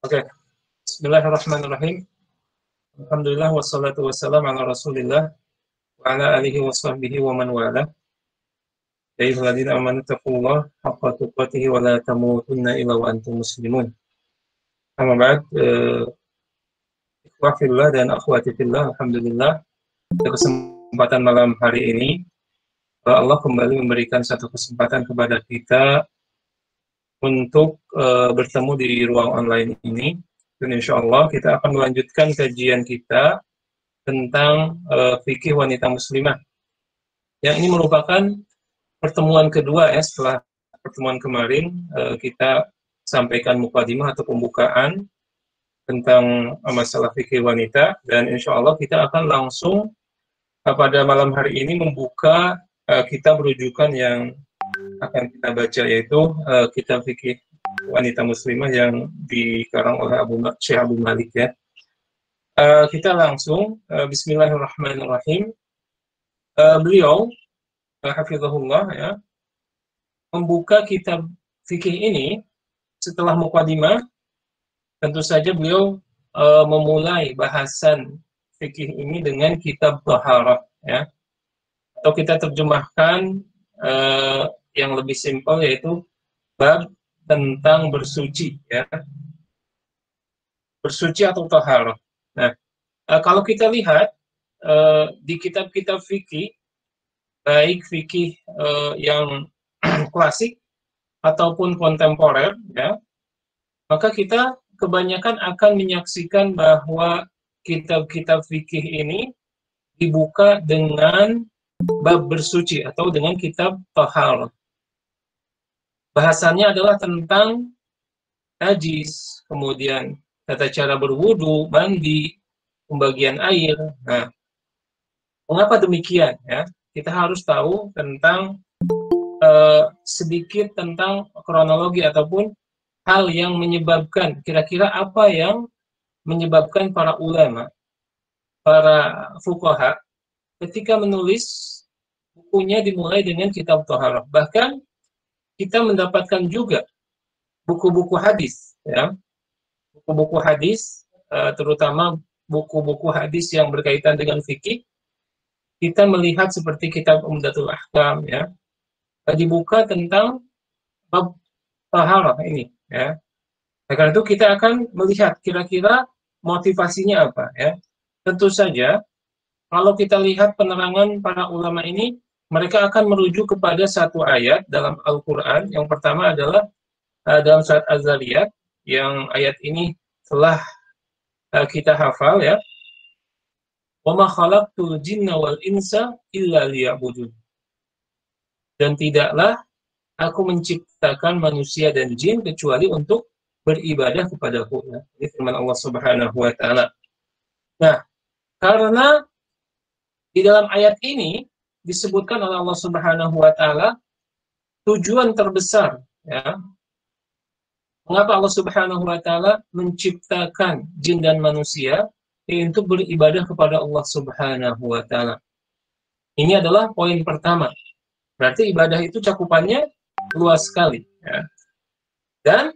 Oke, Bismillahirrahmanirrahim. Alhamdulillah wassalatu wassalamu ala Rasulillah wa ala alihi wa sahbihi wa man wala. Ya ayyuhalladzina amanu taqullaha haqqa tuqatih wa la tamutunna illa wa antum muslimun. Amma ba'd, ikhwah fillah dan akhwati fillah, alhamdulillah pada kesempatan malam hari ini Allah kembali memberikan satu kesempatan kepada kita untuk bertemu di ruang online ini. Dan insya Allah kita akan melanjutkan kajian kita tentang fikih wanita muslimah. Yang ini merupakan pertemuan kedua ya, setelah pertemuan kemarin kita sampaikan mukadimah atau pembukaan tentang masalah fikih wanita, dan insya Allah kita akan langsung pada malam hari ini membuka kitab rujukan yang akan kita baca, yaitu kitab fikih wanita muslimah yang dikarang oleh Syekh Abu Malik ya. Kita langsung Bismillahirrahmanirrahim. Beliau hafizahullah ya membuka kitab fikih ini setelah mukadimah. Tentu saja beliau memulai bahasan fikih ini dengan kitab Thaharah ya, atau kita terjemahkan yang lebih simpel yaitu bab tentang bersuci ya, bersuci atau thaharah. Nah, kalau kita lihat di kitab-kitab fikih, baik fikih yang klasik ataupun kontemporer ya, maka kita kebanyakan akan menyaksikan bahwa kitab-kitab fikih ini dibuka dengan bab bersuci atau dengan kitab thaharah. Bahasannya adalah tentang najis, kemudian tata cara berwudu, mandi, pembagian air. Nah, mengapa demikian? Ya, kita harus tahu tentang sedikit tentang kronologi ataupun hal yang menyebabkan, kira-kira apa yang menyebabkan para ulama, para fuqaha, ketika menulis bukunya dimulai dengan kitab Thaharah. Bahkan kita mendapatkan juga buku-buku hadis, ya, buku-buku hadis, terutama buku-buku hadis yang berkaitan dengan fikih. Kita melihat seperti kitab Umdatul Ahkam, ya, dibuka tentang bab taharah ini, ya. Nah, karena itu kita akan melihat kira-kira motivasinya apa, ya. Tentu saja, kalau kita lihat penerangan para ulama ini, mereka akan merujuk kepada satu ayat dalam Al-Quran. Yang pertama adalah dalam surat Az-Zariyat, yang ayat ini telah kita hafal ya. Wa ma khalaqtul jinna wal insa illa liya'budun. Dan tidaklah aku menciptakan manusia dan jin kecuali untuk beribadah kepadaku. Ya. Ini firman Allah Subhanahu wa taala. Nah, karena di dalam ayat ini disebutkan oleh Allah Subhanahu wa taala tujuan terbesar ya. Mengapa Allah Subhanahu wa taala menciptakan jin dan manusia untuk beribadah kepada Allah Subhanahu wa taala. Ini adalah poin pertama. Berarti ibadah itu cakupannya luas sekali ya. Dan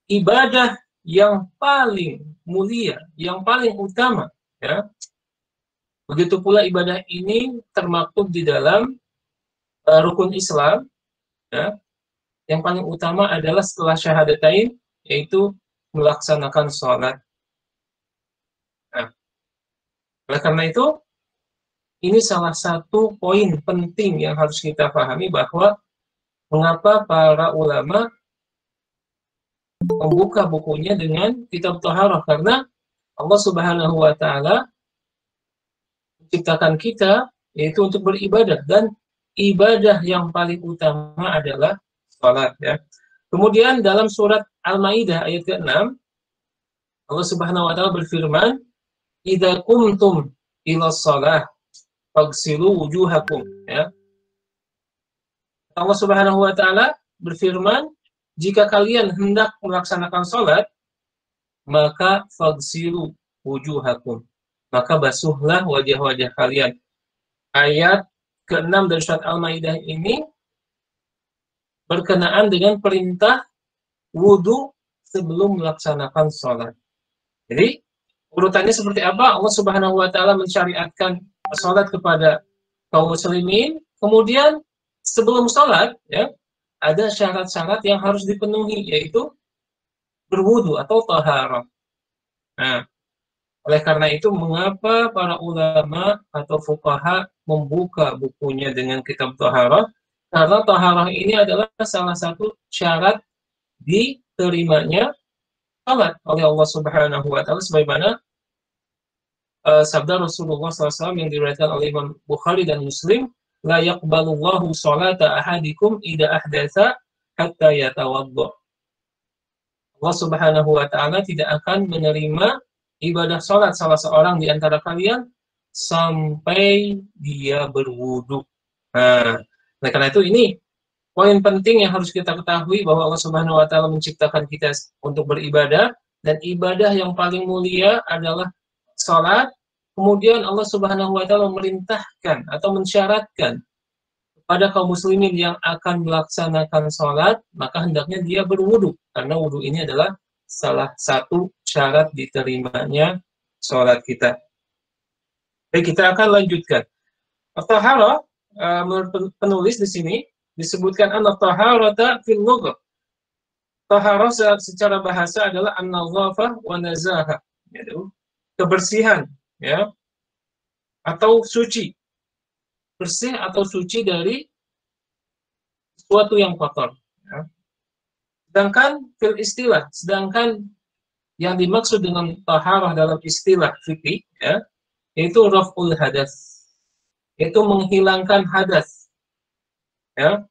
ibadah yang paling mulia, yang paling utama ya. Begitu pula ibadah ini termaktub di dalam rukun Islam ya. Yang paling utama adalah setelah syahadatain, yaitu melaksanakan sholat. Nah, oleh karena itu, ini salah satu poin penting yang harus kita pahami, bahwa mengapa para ulama membuka bukunya dengan kitab Thaharah, karena Allah Subhanahu wa taala menciptakan kita yaitu untuk beribadah, dan ibadah yang paling utama adalah salat ya. Kemudian dalam surat Al-Maidah ayat ke-6 Allah Subhanahu wa taala berfirman, "Idza qumtum ila shalah faghsilu wujuhakum." Ya. Allah Subhanahu wa taala berfirman, jika kalian hendak melaksanakan salat, maka faghsilu wujuhakum. Maka basuhlah wajah-wajah kalian. Ayat ke-6 dari surat Al-Maidah ini berkenaan dengan perintah wudu sebelum melaksanakan sholat. Jadi urutannya seperti apa? Allah Subhanahu wa taala mensyariatkan sholat kepada kaum muslimin, kemudian sebelum sholat ya ada syarat-syarat yang harus dipenuhi, yaitu berwudu atau taharah. Nah, oleh karena itu mengapa para ulama atau fuqaha membuka bukunya dengan kitab taharah? Karena taharah ini adalah salah satu syarat diterimanya salat oleh Allah Subhanahu wa taala, sebagaimana sabda Rasulullah SAW yang diriwayatkan oleh Imam Bukhari dan Muslim, la yaqbalullahu sholata ahadikum idza ahdatsa hatta yatawadda. Allah Subhanahu wa taala tidak akan menerima ibadah sholat salah seorang di antara kalian sampai dia berwudu. Nah, oleh karena itu ini poin penting yang harus kita ketahui, bahwa Allah Subhanahu wa taala menciptakan kita untuk beribadah, dan ibadah yang paling mulia adalah sholat. Kemudian Allah Subhanahu wa taala memerintahkan atau mensyaratkan pada kaum muslimin yang akan melaksanakan sholat, maka hendaknya dia berwudu, karena wudu ini adalah salah satu syarat diterimanya sholat kita. Baik, kita akan lanjutkan. At-taharah, menurut penulis di sini disebutkan an-taharata fil lugha. Taharah secara bahasa adalah an-nadhafah wa nazahah, yaitu kebersihan, ya, atau suci, bersih atau suci dari sesuatu yang kotor. Ya. Sedangkan yang dimaksud dengan taharah dalam istilah fikih, ya, yaitu raf'ul hadas, yaitu menghilangkan hadas. Ya.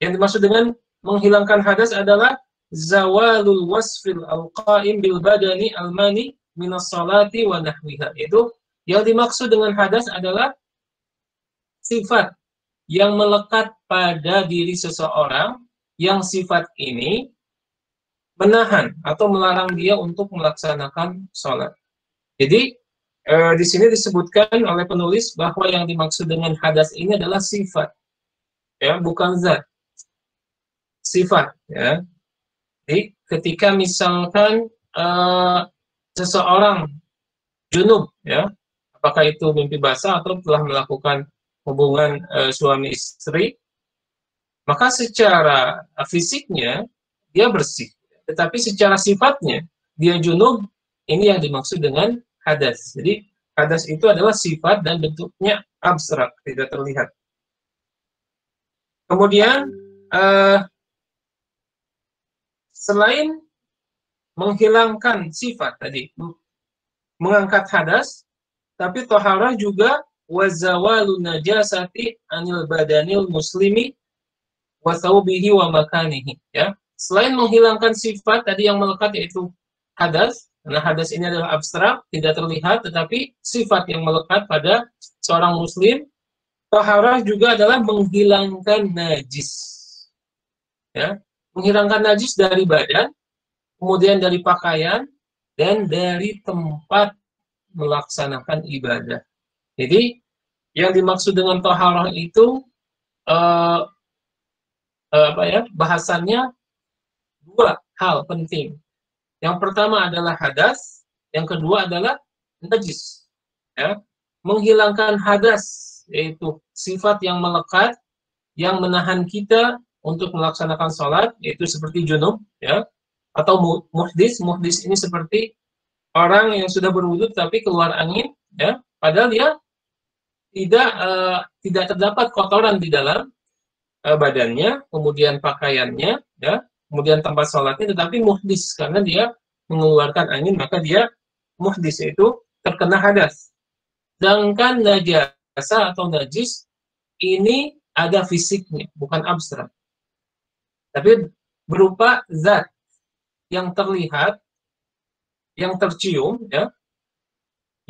Yang dimaksud dengan menghilangkan hadas adalah zawalul wasfil al-qa'im bil badani al-mani minas salati wa nahwiha. Itu yang dimaksud dengan hadas adalah sifat yang melekat pada diri seseorang, yang sifat ini menahan atau melarang dia untuk melaksanakan sholat. Jadi di sini disebutkan oleh penulis bahwa yang dimaksud dengan hadas ini adalah sifat, ya, bukan zat. Sifat, ya. Jadi ketika misalkan seseorang junub, ya, apakah itu mimpi basah atau telah melakukan hubungan suami istri, maka secara fisiknya dia bersih, tetapi secara sifatnya dia junub. Ini yang dimaksud dengan hadas. Jadi hadas itu adalah sifat dan bentuknya abstrak, tidak terlihat. Kemudian selain menghilangkan sifat tadi, mengangkat hadas, tapi taharah juga wazawalu najasati anil badanil muslimi wa thawbihi wa makanihi, ya. Selain menghilangkan sifat tadi yang melekat, yaitu hadas, karena hadas ini adalah abstrak, tidak terlihat, tetapi sifat yang melekat pada seorang muslim, taharah juga adalah menghilangkan najis, ya. Menghilangkan najis dari badan, kemudian dari pakaian, dan dari tempat melaksanakan ibadah. Jadi yang dimaksud dengan taharah itu bahasannya dua hal penting. Yang pertama adalah hadas, yang kedua adalah najis. Ya. Menghilangkan hadas, yaitu sifat yang melekat, yang menahan kita untuk melaksanakan sholat, yaitu seperti junub, ya, atau muhdis. Muhdis ini seperti orang yang sudah berwudu tapi keluar angin, ya, padahal dia tidak terdapat kotoran di dalam badannya, kemudian pakaiannya, ya, kemudian tempat sholatnya, tetapi muhdis karena dia mengeluarkan angin, maka dia muhdis, itu terkena hadas. Sedangkan najasa atau najis ini ada fisiknya, bukan abstrak, tapi berupa zat yang terlihat, yang tercium, ya,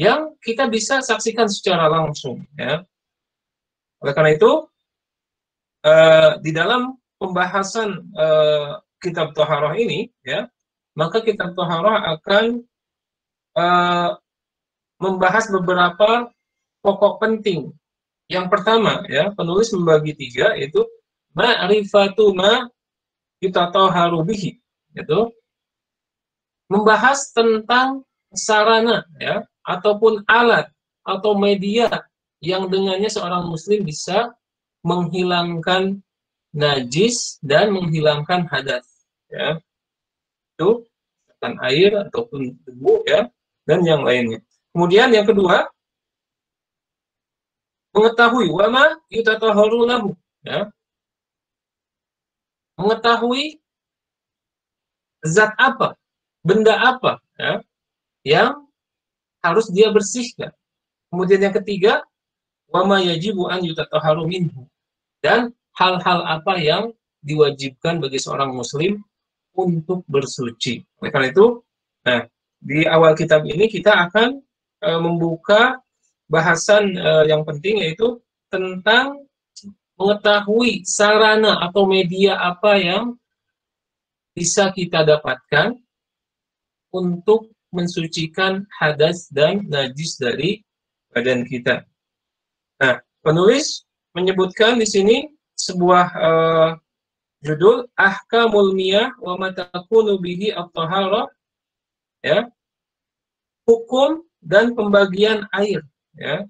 yang kita bisa saksikan secara langsung, ya. Oleh karena itu di dalam pembahasan kitab taharah ini, ya, maka kitab taharah akan membahas beberapa pokok penting. Yang pertama, ya, penulis membagi tiga, yaitu ma'rifatu ma yutataharu bihi, yaitu membahas tentang sarana ya ataupun alat atau media yang dengannya seorang muslim bisa menghilangkan najis dan menghilangkan hadas ya. Itu kan air ataupun debu ya dan yang lainnya. Kemudian yang kedua, mengetahui wama yutatahharu lahu ya. Mengetahui zat apa, benda apa ya yang harus dia bersihkan. Kemudian yang ketiga, wama yajibu an yutatahharu minhu, dan hal-hal apa yang diwajibkan bagi seorang muslim untuk bersuci. Oleh karena itu, nah, di awal kitab ini kita akan membuka bahasan yang penting, yaitu tentang mengetahui sarana atau media apa yang bisa kita dapatkan untuk mensucikan hadas dan najis dari badan kita. Nah, penulis menyebutkan di sini sebuah judul Ahkamul Miyah wa ma takunu bihi at-taharah ya. Hukum dan pembagian air ya.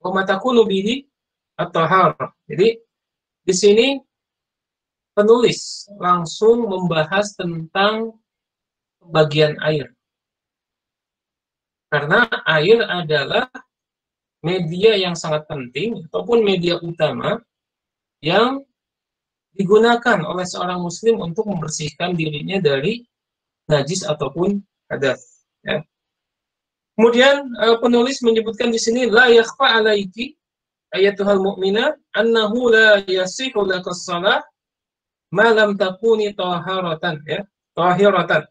Wa ma takunu bihi at-taharah. Jadi di sini penulis langsung membahas tentang pembagian air. Karena air adalah media yang sangat penting ataupun media utama yang digunakan oleh seorang muslim untuk membersihkan dirinya dari najis ataupun hadas ya. Kemudian penulis menyebutkan di sini la yakhfa alaiki ayatuhal mu'mina annahu la yasihu lakas shalah ma lam takuni taharatan ya, tahiratan.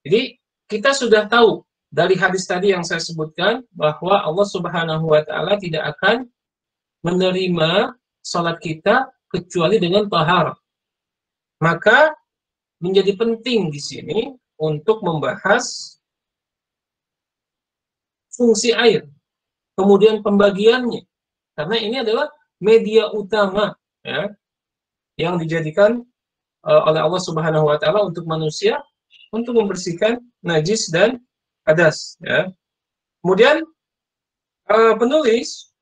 Jadi kita sudah tahu dari hadis tadi yang saya sebutkan bahwa Allah Subhanahu wa taala tidak akan menerima salat kita kecuali dengan taharah. Maka menjadi penting di sini untuk membahas fungsi air, kemudian pembagiannya. Karena ini adalah media utama ya, yang dijadikan oleh Allah Subhanahu wa taala untuk manusia untuk membersihkan najis dan hadas ya. Kemudian penulis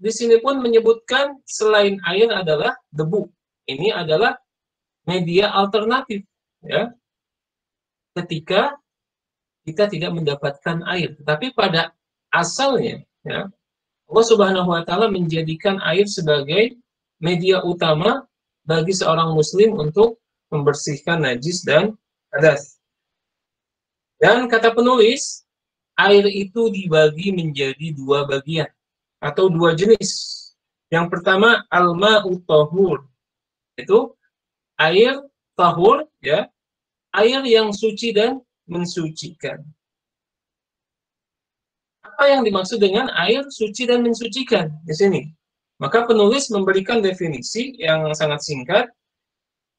di sini pun menyebutkan selain air adalah debu. Ini adalah media alternatif ya. Ketika kita tidak mendapatkan air, tapi pada asalnya ya, Allah Subhanahu wa taala menjadikan air sebagai media utama bagi seorang muslim untuk membersihkan najis dan hadas. Dan kata penulis, air itu dibagi menjadi dua bagian atau dua jenis. Yang pertama al-ma'u tahur. Itu air tahur ya, air yang suci dan mensucikan. Apa yang dimaksud dengan air suci dan mensucikan di sini? Maka penulis memberikan definisi yang sangat singkat,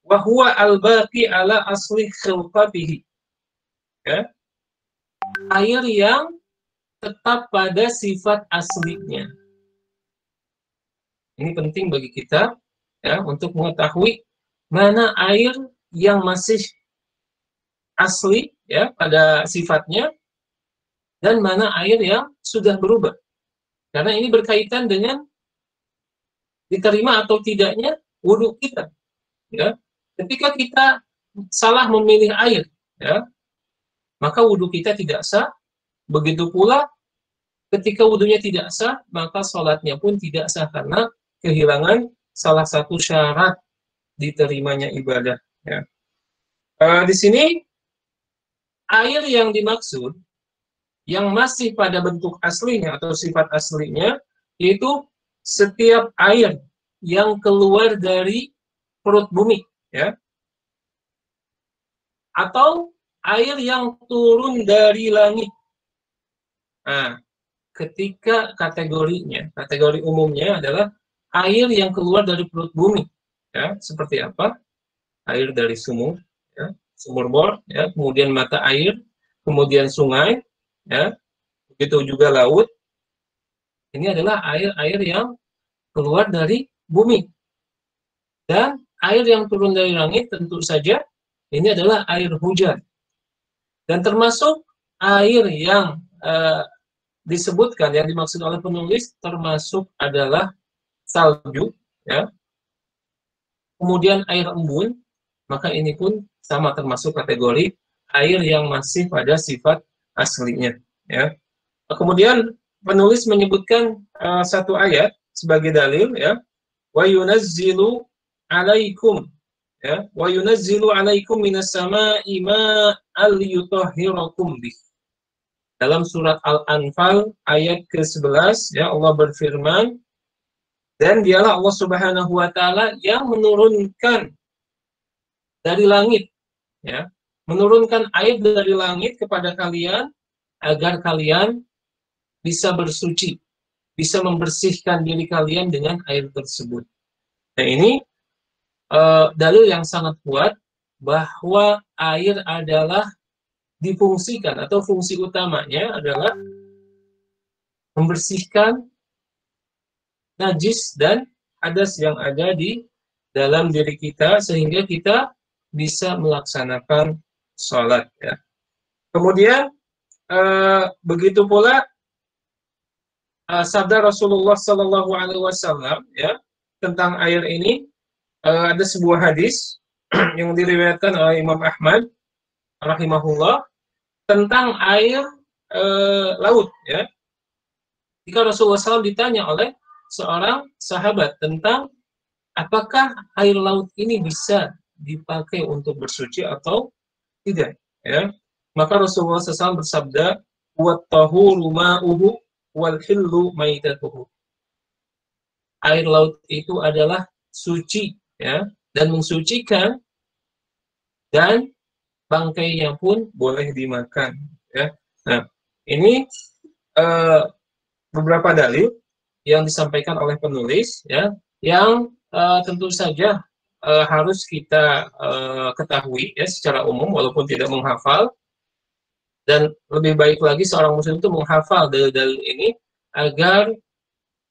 wa huwa al-baqi ala asli khilqatihi. Ya. Air yang tetap pada sifat aslinya. Ini penting bagi kita ya untuk mengetahui mana air yang masih asli ya pada sifatnya dan mana air yang sudah berubah. Karena ini berkaitan dengan diterima atau tidaknya wudhu kita. Ya. Ketika kita salah memilih air, ya, maka wudhu kita tidak sah. Begitu pula ketika wudhunya tidak sah, maka sholatnya pun tidak sah karena kehilangan salah satu syarat diterimanya ibadah. Ya. Di sini air yang dimaksud yang masih pada bentuk aslinya atau sifat aslinya, yaitu setiap air yang keluar dari perut bumi, ya, atau air yang turun dari langit. Nah, ketika kategori umumnya adalah air yang keluar dari perut bumi, ya, seperti apa? Air dari sumur, ya, sumur bor, ya, kemudian mata air, kemudian sungai, ya, begitu juga laut. Ini adalah air-air yang keluar dari bumi. Dan air yang turun dari langit tentu saja ini adalah air hujan. Dan termasuk air yang disebutkan, yang dimaksud oleh penulis, termasuk adalah salju, ya. Kemudian air embun, maka ini pun sama termasuk kategori air yang masih pada sifat aslinya, ya. Kemudian penulis menyebutkan satu ayat sebagai dalil, ya. Wa yunazzilu 'alaikum, ya, wa yunazzilu 'alaikum minas sama'i ma'an liyutahhirakum bih. Dalam surat Al-Anfal ayat ke-11, ya, Allah berfirman, dan dialah Allah Subhanahu wa taala yang menurunkan dari langit, ya, menurunkan air dari langit kepada kalian agar kalian bisa bersuci, bisa membersihkan diri kalian dengan air tersebut. Nah, ini dalil yang sangat kuat bahwa air adalah difungsikan, atau fungsi utamanya adalah membersihkan najis dan hadas yang ada di dalam diri kita sehingga kita bisa melaksanakan sholat, ya. Kemudian begitu pula sabda Rasulullah Sallallahu Alaihi Wasallam, ya, tentang air ini. Ada sebuah hadis yang diriwayatkan oleh Imam Ahmad rahimahullah tentang air laut, ya. Jika Rasulullah SAW ditanya oleh seorang sahabat tentang apakah air laut ini bisa dipakai untuk bersuci atau tidak, ya, maka Rasulullah SAW bersabda, "Wat-tahuru ma'uhu wal-hillu maitatuhu." Air laut itu adalah suci, ya, dan mensucikan, dan bangkainya pun boleh dimakan, ya. Nah, ini beberapa dalil yang disampaikan oleh penulis, ya, yang tentu saja harus kita ketahui, ya, secara umum walaupun tidak menghafal, dan lebih baik lagi seorang muslim itu menghafal dalil-dalil ini agar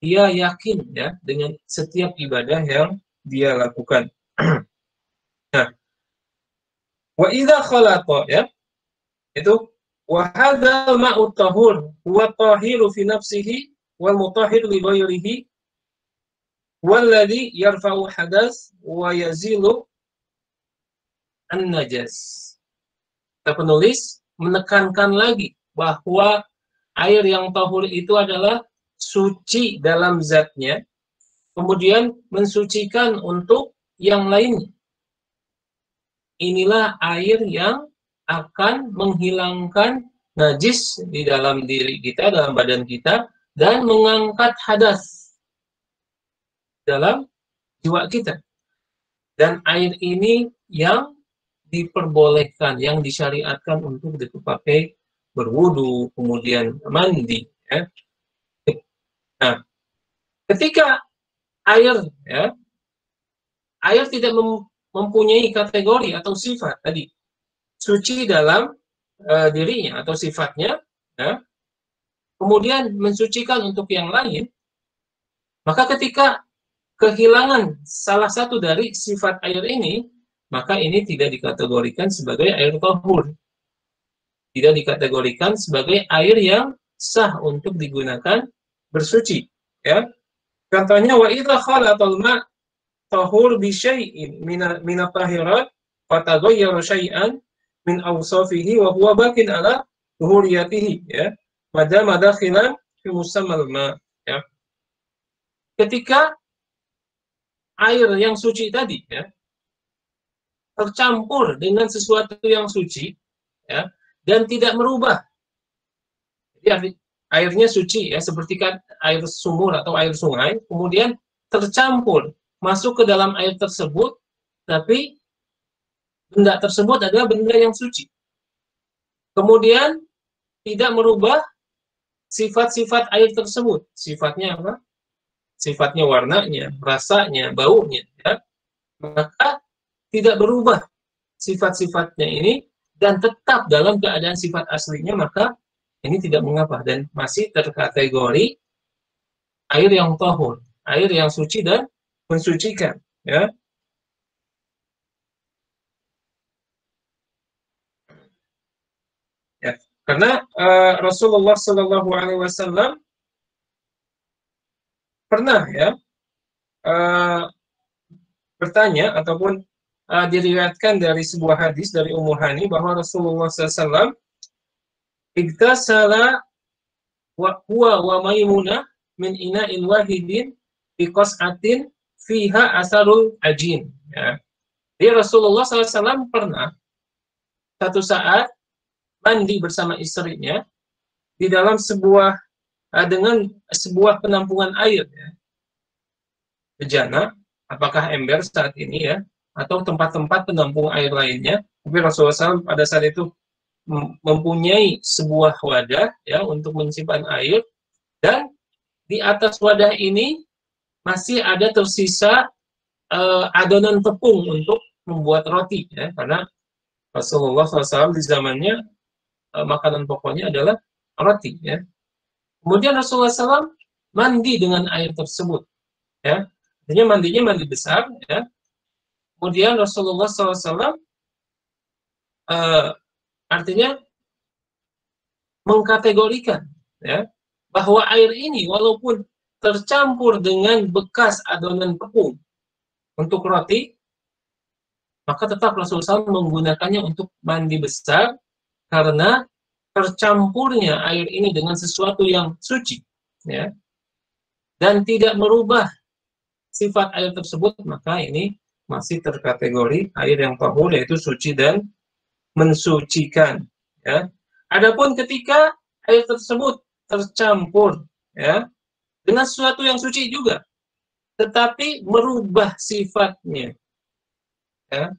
dia yakin, ya, dengan setiap ibadah yang dia lakukan. Nah, wa idza khalaqa, ya, itu wa hadzal ma'ut tahur huwa tahiru fi nafsihi wal mutahhir li ghairihi walladhi yarfa'u hadas wa yazilu an-najas. Penulis menekankan lagi bahwa air yang tahur itu adalah suci dalam zatnya, kemudian mensucikan untuk yang lainnya. Inilah air yang akan menghilangkan najis di dalam diri kita, dalam badan kita, dan mengangkat hadas dalam jiwa kita. Dan air ini yang diperbolehkan, yang disyariatkan untuk dipakai berwudu, kemudian mandi, ya. Nah, ketika air, ya, air tidak mempunyai kategori atau sifat tadi suci dalam dirinya atau sifatnya, ya, kemudian mensucikan untuk yang lain, maka ketika kehilangan salah satu dari sifat air ini, maka ini tidak dikategorikan sebagai air tahur, tidak dikategorikan sebagai air yang sah untuk digunakan bersuci, ya. Contohnya, wa idza khalatal ma' tahur bi syai'in min at-tahirat fataghayyara syai'an min awsafihi wa huwa bakin ala tuhuriyatihi, ya, madama dakhilan fi musammal ma', ya. Ketika air yang suci tadi, ya, tercampur dengan sesuatu yang suci, ya, dan tidak merubah. Jadi airnya suci, ya, seperti air sumur atau air sungai, kemudian tercampur masuk ke dalam air tersebut, tapi benda tersebut adalah benda yang suci. Kemudian tidak merubah sifat-sifat air tersebut. Sifatnya apa? Sifatnya, warnanya, rasanya, baunya, ya. Maka tidak berubah sifat-sifatnya ini dan tetap dalam keadaan sifat aslinya, maka ini tidak mengapa dan masih terkategori air yang tahur, air yang suci dan mensucikan, ya. Karena Rasulullah Shallallahu Alaihi Wasallam pernah ya bertanya ataupun diriwayatkan dari sebuah hadis dari Ummu Hani bahwa Rasulullah SAW igtasala wa huwa wa Maimunah min ina'in wahidin bi qas'atin fiha asarul ajin. Ya. Jadi Rasulullah SAW pernah satu saat mandi bersama istrinya di dalam sebuah dengan sebuah penampungan air, ya. Bejana, apakah ember saat ini ya, atau tempat-tempat penampung air lainnya. Tapi Rasulullah SAW pada saat itu mempunyai sebuah wadah ya untuk menyimpan air, dan di atas wadah ini masih ada tersisa adonan tepung untuk membuat roti ya, karena Rasulullah SAW di zamannya makanan pokoknya adalah roti ya. Kemudian Rasulullah SAW mandi dengan air tersebut ya, artinya mandinya mandi besar ya. Kemudian Rasulullah SAW artinya mengkategorikan ya bahwa air ini walaupun tercampur dengan bekas adonan tepung untuk roti, maka tetap Rasulullah SAW menggunakannya untuk mandi besar karena tercampurnya air ini dengan sesuatu yang suci ya, dan tidak merubah sifat air tersebut, maka ini masih terkategori air yang tahur, yaitu suci dan mensucikan ya. Adapun ketika air tersebut tercampur ya dengan sesuatu yang suci juga tetapi merubah sifatnya ya,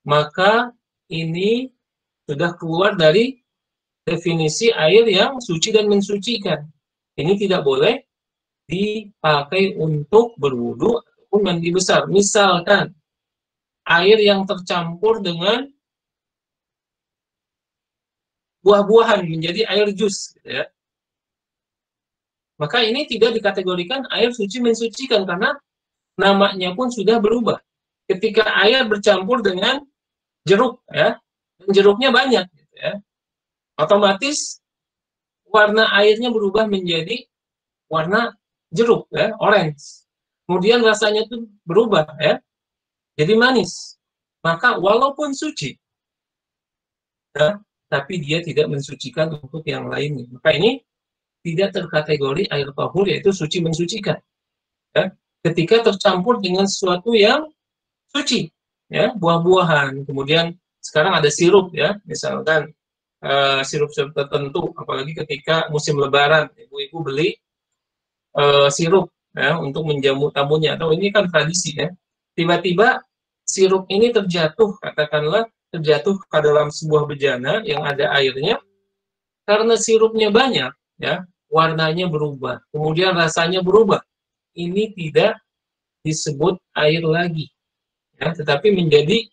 maka ini sudah keluar dari definisi air yang suci dan mensucikan. Ini tidak boleh dipakai untuk berwudu ataupun mandi besar. Misalkan air yang tercampur dengan buah-buahan menjadi air jus, gitu ya. Maka ini tidak dikategorikan air suci mensucikan karena namanya pun sudah berubah. Ketika air bercampur dengan jeruk, ya, dan jeruknya banyak, gitu ya, otomatis warna airnya berubah menjadi warna jeruk, ya, orange. Kemudian rasanya itu berubah, ya, jadi manis. Maka walaupun suci, ya, tapi dia tidak mensucikan untuk yang lainnya. Maka ini tidak terkategori air tahur, yaitu suci mensucikan. Ya. Ketika tercampur dengan sesuatu yang suci, ya, buah-buahan. Kemudian sekarang ada sirup, ya, misalkan sirup-sirup tertentu, apalagi ketika musim lebaran, ibu-ibu beli sirup ya untuk menjamu tamunya, atau ini kan tradisi ya. Tiba-tiba sirup ini terjatuh, katakanlah terjatuh ke dalam sebuah bejana yang ada airnya, karena sirupnya banyak, ya, warnanya berubah, kemudian rasanya berubah. Ini tidak disebut air lagi, ya, tetapi menjadi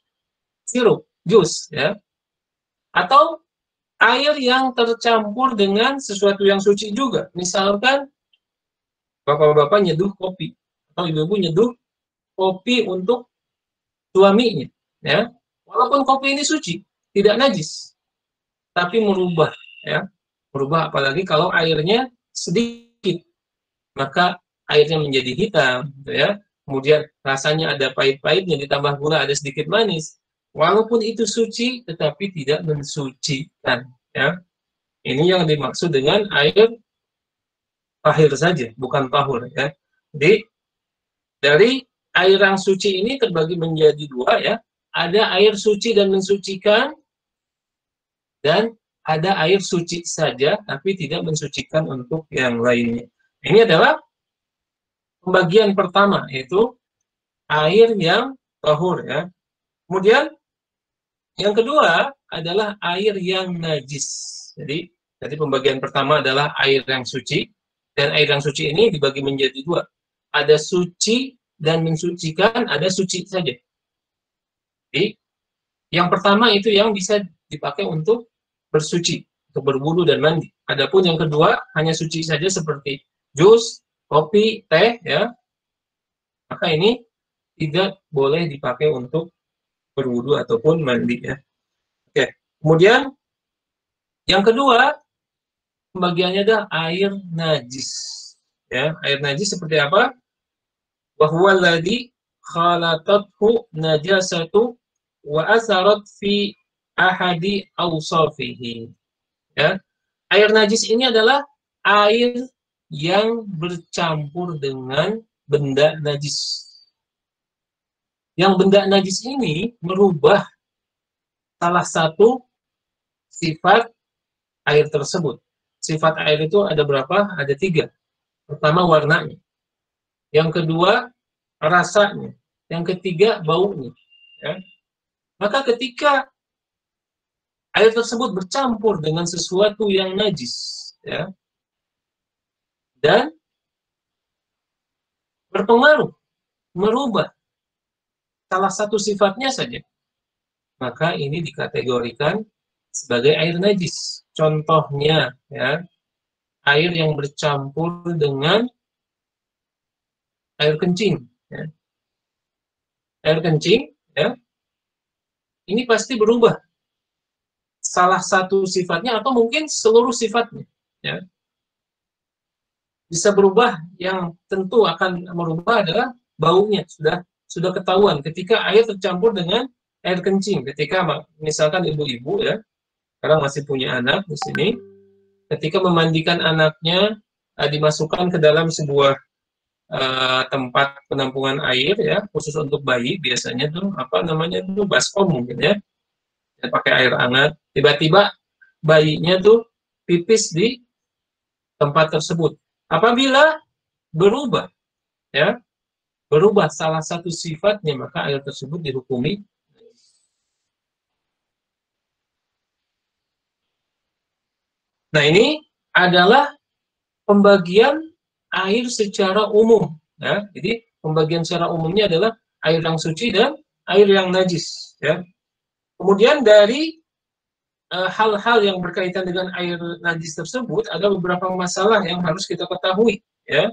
sirup, jus, ya. Atau air yang tercampur dengan sesuatu yang suci juga. Misalkan bapak-bapak nyeduh kopi atau ibu-ibu nyeduh kopi untuk suaminya, ya. Walaupun kopi ini suci, tidak najis, tapi merubah, ya. Merubah, apalagi kalau airnya sedikit, maka airnya menjadi hitam, gitu ya. Kemudian rasanya ada pahit-pahitnya, ditambah gula ada sedikit manis. Walaupun itu suci, tetapi tidak mensucikan, ya. Ini yang dimaksud dengan air tahir saja, bukan tahur, ya. Jadi dari air yang suci ini terbagi menjadi dua, ya. Ada air suci dan mensucikan, dan ada air suci saja tapi tidak mensucikan untuk yang lainnya. Ini adalah pembagian pertama, yaitu air yang tahur, ya. Kemudian yang kedua adalah air yang najis. Jadi pembagian pertama adalah air yang suci, dan air yang suci ini dibagi menjadi dua. Ada suci dan mensucikan, ada suci saja. Jadi yang pertama itu yang bisa dipakai untuk bersuci, untuk berwudu dan mandi. Adapun yang kedua hanya suci saja seperti jus, kopi, teh, ya. Maka ini tidak boleh dipakai untuk berwudu ataupun mandi, ya. Oke. Kemudian Yang kedua, pembagiannya adalah air najis. Ya, air najis seperti apa? Wa huwa alladhi khalatathu najasatu wa asarat fi ahadi awsafihi. Ya. Air najis ini adalah air yang bercampur dengan benda najis. Yang benda najis ini merubah salah satu sifat air tersebut. Sifat air itu ada berapa? Ada 3. Pertama, warnanya. Yang kedua, rasanya. Yang ketiga, baunya. Ya. Maka ketika air tersebut bercampur dengan sesuatu yang najis, ya, dan berpengaruh, merubah salah satu sifatnya saja, maka ini dikategorikan sebagai air najis. Contohnya, ya, air yang bercampur dengan air kencing. Ya. Air kencing, ya, ini pasti berubah salah satu sifatnya atau mungkin seluruh sifatnya. Ya. Bisa berubah, yang tentu akan merubah adalah baunya. Sudah ketahuan ketika air tercampur dengan air kencing. Ketika misalkan ibu-ibu, ya, sekarang masih punya anak di sini, ketika memandikan anaknya, dimasukkan ke dalam sebuah tempat penampungan air, ya, khusus untuk bayi, biasanya tuh apa namanya tuh baskom mungkin, ya, dan pakai air hangat. Tiba-tiba bayinya tuh pipis di tempat tersebut. Apabila berubah, ya, berubah salah satu sifatnya, maka air tersebut dihukumi. Nah, ini adalah pembagian air secara umum. Ya. Jadi pembagian secara umumnya adalah air yang suci dan air yang najis. Ya. Kemudian dari hal-hal yang berkaitan dengan air najis tersebut, ada beberapa masalah yang harus kita ketahui. Ya.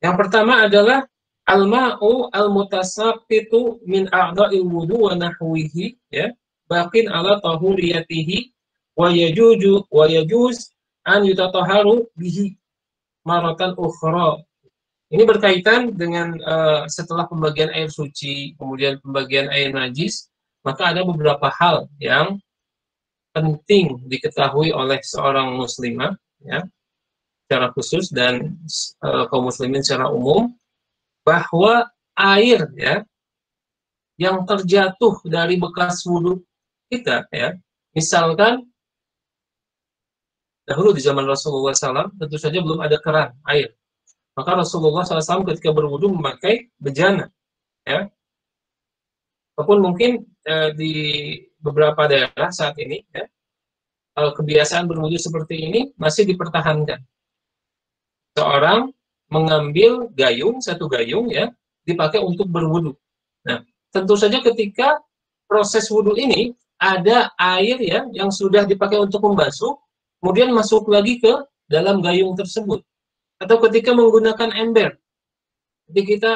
Yang pertama adalah al-ma'u al-mutasaqqitu min a'dha'il wudu wa nahwihi, ya, baqin ala tahuriyatihi wa yajuz an yutatahharu bihi maratan ukhra. Ini berkaitan dengan setelah pembagian air suci, kemudian pembagian air najis, maka ada beberapa hal yang penting diketahui oleh seorang muslimah, ya, secara khusus dan kaum muslimin secara umum, bahwa air, ya, yang terjatuh dari bekas wudhu kita, ya, misalkan dahulu di zaman Rasulullah SAW tentu saja belum ada keran air, maka Rasulullah SAW ketika berwudhu memakai bejana, ya, ataupun mungkin di beberapa daerah saat ini, ya, kebiasaan berwudhu seperti ini masih dipertahankan. Seorang mengambil gayung, satu gayung, ya, dipakai untuk berwudhu. Nah, tentu saja ketika proses wudhu ini ada air, ya, yang sudah dipakai untuk membasuh, kemudian masuk lagi ke dalam gayung tersebut. Atau ketika menggunakan ember, ketika kita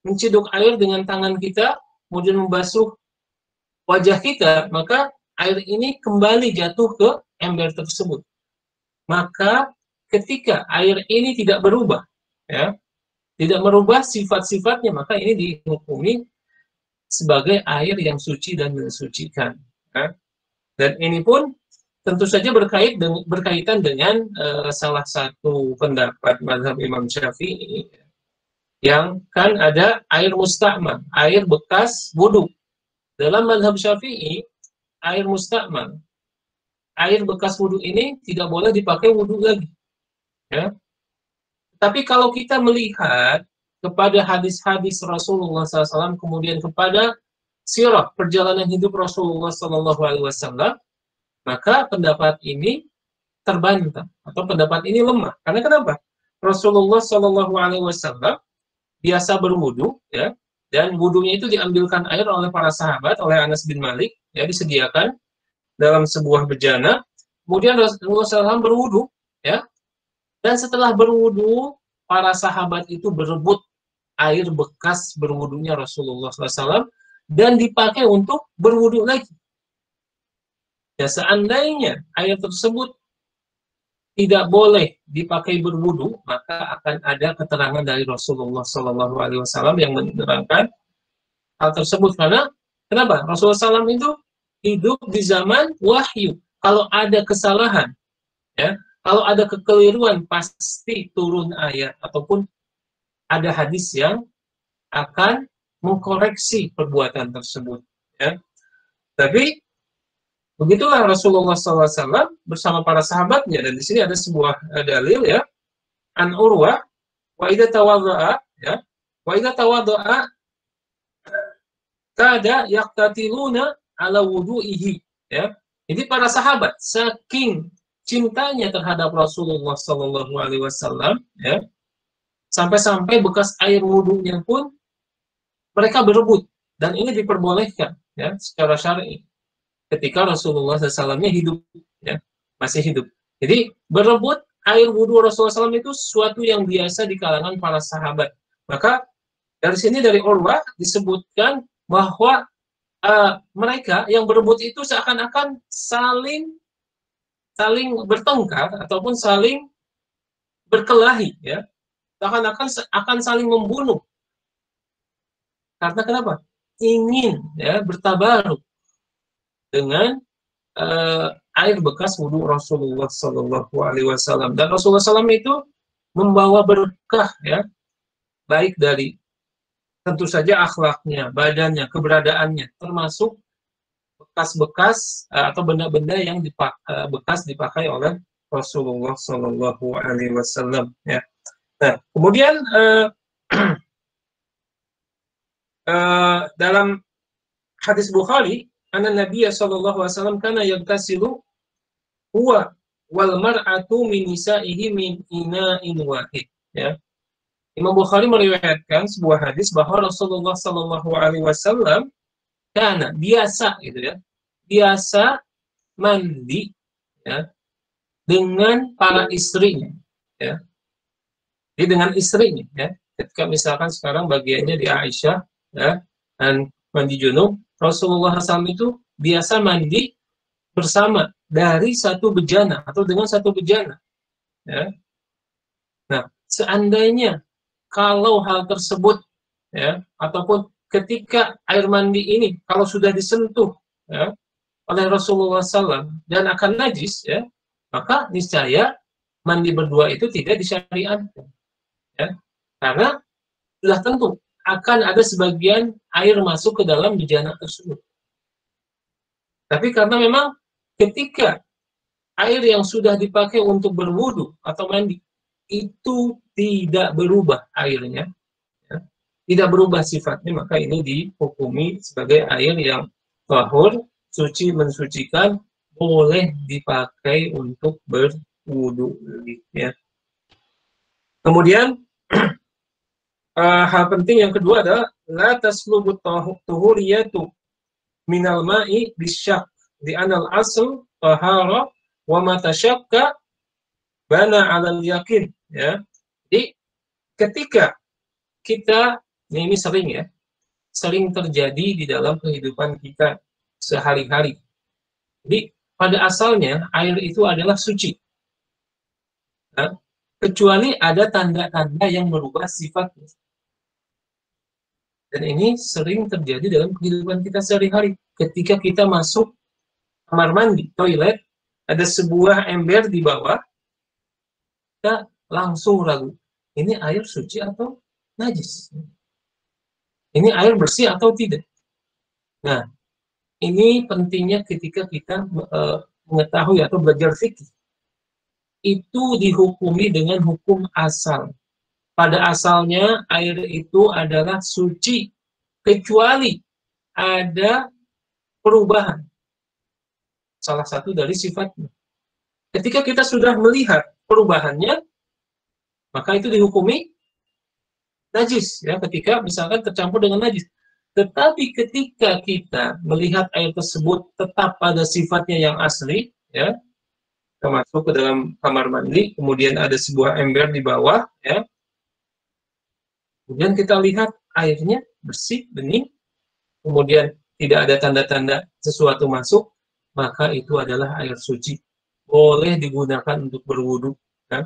menciduk air dengan tangan kita, kemudian membasuh wajah kita, maka air ini kembali jatuh ke ember tersebut. Maka ketika air ini tidak berubah, ya, tidak merubah sifat-sifatnya, maka ini dihukumi sebagai air yang suci dan mensucikan. Ya. Dan ini pun tentu saja berkaitan dengan salah satu pendapat mazhab Imam Syafi'i, yang kan ada air musta'mal, air bekas wudhu. Dalam mazhab Syafi'i, air musta'mal, air bekas wudhu ini tidak boleh dipakai wudhu lagi. Ya. Tapi kalau kita melihat kepada hadis-hadis Rasulullah SAW, kemudian kepada sirah perjalanan hidup Rasulullah SAW, maka pendapat ini terbantah atau pendapat ini lemah. Karena kenapa? Rasulullah SAW biasa berwudu, ya, dan wudunya itu diambilkan air oleh para sahabat, oleh Anas bin Malik, ya, disediakan dalam sebuah bejana. Kemudian Rasulullah SAW berwudu, ya, dan setelah berwudu, para sahabat itu berebut air bekas berwudunya Rasulullah SAW dan dipakai untuk berwudu lagi. Ya, seandainya air tersebut tidak boleh dipakai berwudu, maka akan ada keterangan dari Rasulullah SAW yang menerangkan hal tersebut. Karena kenapa? Rasulullah SAW itu hidup di zaman wahyu. Kalau ada kesalahan, ya, kalau ada kekeliruan, pasti turun ayat ataupun ada hadis yang akan mengkoreksi perbuatan tersebut. Ya. Tapi begitulah Rasulullah SAW bersama para sahabatnya, dan di sini ada sebuah dalil, ya, an Urwah, wa idza tawadda'a, ya, wa idza tawadda'a kada yaqtatiluna ala wudu'ihi, ya. Jadi para sahabat saking cintanya terhadap Rasulullah SAW, ya, sampai-sampai bekas air wudunya pun mereka berebut, dan ini diperbolehkan, ya, secara syar'i ketika Rasulullah SAW-nya hidup, ya, masih hidup. Jadi berebut air wudhu Rasulullah SAW itu sesuatu yang biasa di kalangan para sahabat. Maka dari sini, dari Urwah disebutkan bahwa mereka yang berebut itu seakan-akan saling bertengkar ataupun saling berkelahi, ya, seakan-akan akan saling membunuh. Karena kenapa? Ingin, ya, bertabaruk dengan air bekas wudhu Rasulullah SAW. Dan Rasulullah SAW itu membawa berkah, ya, baik dari tentu saja akhlaknya, badannya, keberadaannya, termasuk bekas-bekas atau benda-benda yang bekas dipakai oleh Rasulullah SAW. Ya. Nah, kemudian dalam hadis Bukhari, anna Nabiya SAW kana yagtasilu huwa wal mar'atu min nisa'ihi min ina'in wahid. Ya. Imam Bukhari meriwayatkan sebuah hadis bahwa Rasulullah SAW karena biasa, gitu ya, biasa mandi, ya, dengan para istrinya, ya. Jadi dengan istrinya, ya. Ketika misalkan sekarang bagiannya di Aisyah, ya, dan mandi junub, Rasulullah SAW itu biasa mandi bersama dari satu bejana atau dengan satu bejana, ya. Nah, seandainya kalau hal tersebut, ya, ataupun ketika air mandi ini kalau sudah disentuh, ya, oleh Rasulullah SAW dan akan najis, ya, maka niscaya mandi berdua itu tidak disyariatkan, ya, karena sudah tentu akan ada sebagian air masuk ke dalam bejana tersebut. Tapi karena memang ketika air yang sudah dipakai untuk berwudu atau mandi itu tidak berubah airnya, ya, tidak berubah sifatnya, maka ini dihukumi sebagai air yang tahur, suci, mensucikan, boleh dipakai untuk berwudu, ya. Kemudian hal penting yang kedua adalah la taslubu tuhuriyatu minal ma'i bisyak di anal asl tahara wa mata syakka bana alal yakin, ya. Jadi ketika kita, ini sering, ya, sering terjadi di dalam kehidupan kita sehari-hari. Jadi pada asalnya air itu adalah suci, ya, kecuali ada tanda-tanda yang merubah sifatnya. Dan ini sering terjadi dalam kehidupan kita sehari-hari. Ketika kita masuk kamar mandi, toilet, ada sebuah ember di bawah, kita langsung ragu, ini air suci atau najis? Ini air bersih atau tidak? Nah, ini pentingnya ketika kita mengetahui atau belajar fikih. Itu dihukumi dengan hukum asal. Pada asalnya air itu adalah suci, kecuali ada perubahan salah satu dari sifatnya. Ketika kita sudah melihat perubahannya, maka itu dihukumi najis, ya, ketika misalkan tercampur dengan najis. Tetapi ketika kita melihat air tersebut tetap pada sifatnya yang asli, ya, kita masuk ke dalam kamar mandi, kemudian ada sebuah ember di bawah, ya, kemudian kita lihat airnya bersih, bening, kemudian tidak ada tanda-tanda sesuatu masuk, maka itu adalah air suci. Boleh digunakan untuk berwudu, ya.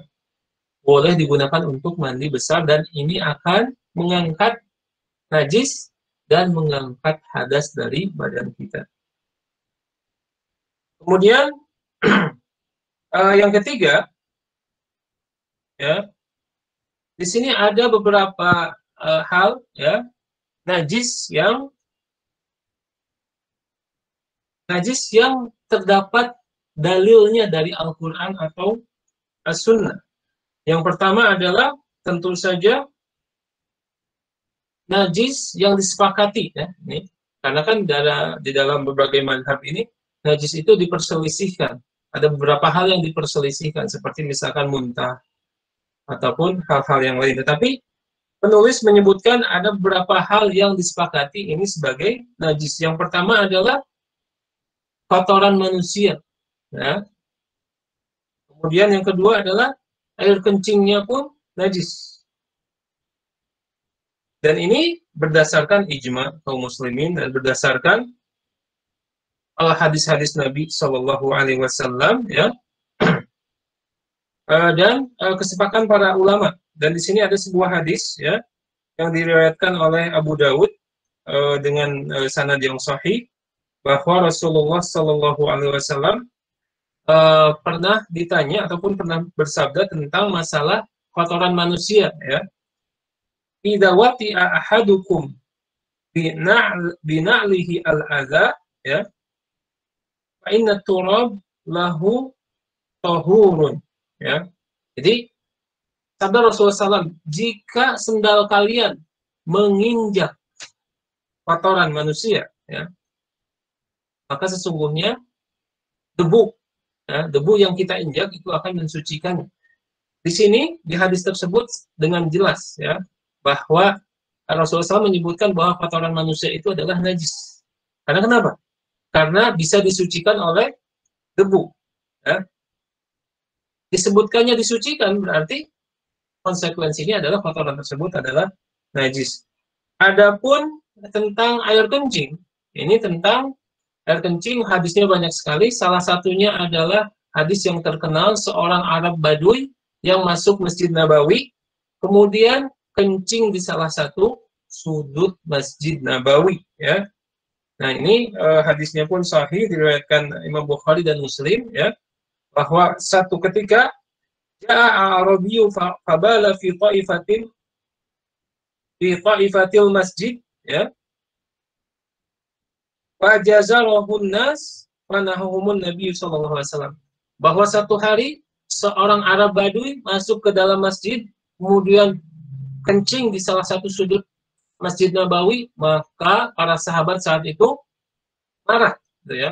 Boleh digunakan untuk mandi besar, dan ini akan mengangkat najis dan mengangkat hadas dari badan kita. Kemudian yang ketiga, ya, di sini ada beberapa hal, ya, najis yang terdapat dalilnya dari Al-Quran atau As-Sunnah. Yang pertama adalah tentu saja najis yang disepakati, ya, ini. Karena kan di dalam berbagai mazhab ini najis itu diperselisihkan. Ada beberapa hal yang diperselisihkan, seperti misalkan muntah ataupun hal-hal yang lain. Tetapi penulis menyebutkan ada beberapa hal yang disepakati ini sebagai najis. Yang pertama adalah kotoran manusia, ya. Kemudian yang kedua adalah air kencingnya pun najis. Dan ini berdasarkan ijma kaum muslimin dan berdasarkan hadis-hadis Nabi Shallallahu Alaihi Wasallam, ya, dan kesepakatan para ulama. Dan di sini ada sebuah hadis, ya, yang diriwayatkan oleh Abu Dawud dengan sanad yang sahih, bahwa Rasulullah Shallallahu Alaihi Wasallam pernah ditanya ataupun pernah bersabda tentang masalah kotoran manusia, ya. Idza wati'a ahadukum bina'lihi al-adza, ya, fa inna turab lahu tahurun, ya. Jadi sabda Rasulullah SAW, jika sendal kalian menginjak kotoran manusia, ya, maka sesungguhnya debu, ya, debu yang kita injak itu akan mensucikannya. Di sini di hadis tersebut dengan jelas, ya, bahwa Rasulullah SAW menyebutkan bahwa kotoran manusia itu adalah najis. Karena kenapa? Karena bisa disucikan oleh debu, ya. Disebutkannya disucikan berarti konsekuensinya adalah kotoran tersebut adalah najis. Adapun tentang air kencing, ini tentang air kencing hadisnya banyak sekali. Salah satunya adalah hadis yang terkenal seorang Arab Baduy yang masuk Masjid Nabawi, kemudian kencing di salah satu sudut Masjid Nabawi, ya. Nah, ini hadisnya pun sahih, diriwayatkan Imam Bukhari dan Muslim, ya, bahwa satu ketika ja'a Arabiyyu fabala fi ta'ifatil masjid, ya, fajazarahun nas fanahumun Nabi sallallahu alaihi wasallam, bahwa satu hari seorang Arab Baduy masuk ke dalam masjid, kemudian kencing di salah satu sudut Masjid Nabawi, maka para sahabat saat itu marah, gitu, ya.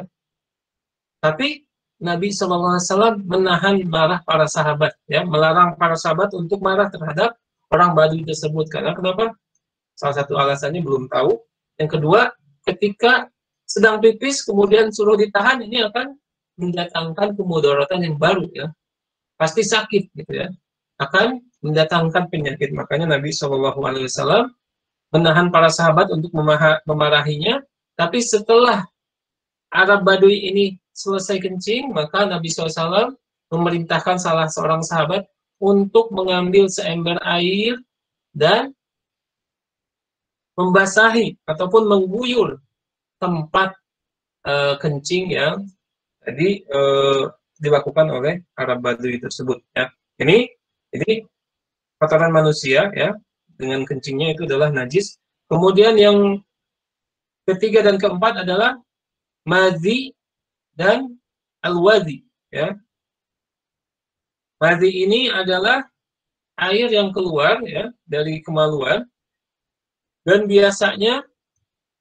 Tapi Nabi SAW menahan marah para sahabat, ya, melarang para sahabat untuk marah terhadap orang Baduy tersebut. Karena kenapa? Salah satu alasannya belum tahu. Yang kedua, ketika sedang pipis kemudian suruh ditahan, ini akan mendatangkan kemudaratan yang baru, ya. Pasti sakit, gitu, ya. Akan mendatangkan penyakit. Makanya Nabi SAW menahan para sahabat untuk memarahinya. Tapi setelah Arab Baduy ini selesai kencing, maka Nabi SAW memerintahkan salah seorang sahabat untuk mengambil seember air dan membasahi ataupun mengguyur tempat kencing yang tadi dilakukan oleh Arab Baduy tersebut, ya. Ini kotoran manusia, ya, dengan kencingnya itu adalah najis. Kemudian yang ketiga dan keempat adalah madhi dan al-wadhi, ya. Madhi ini adalah air yang keluar, ya, dari kemaluan, dan biasanya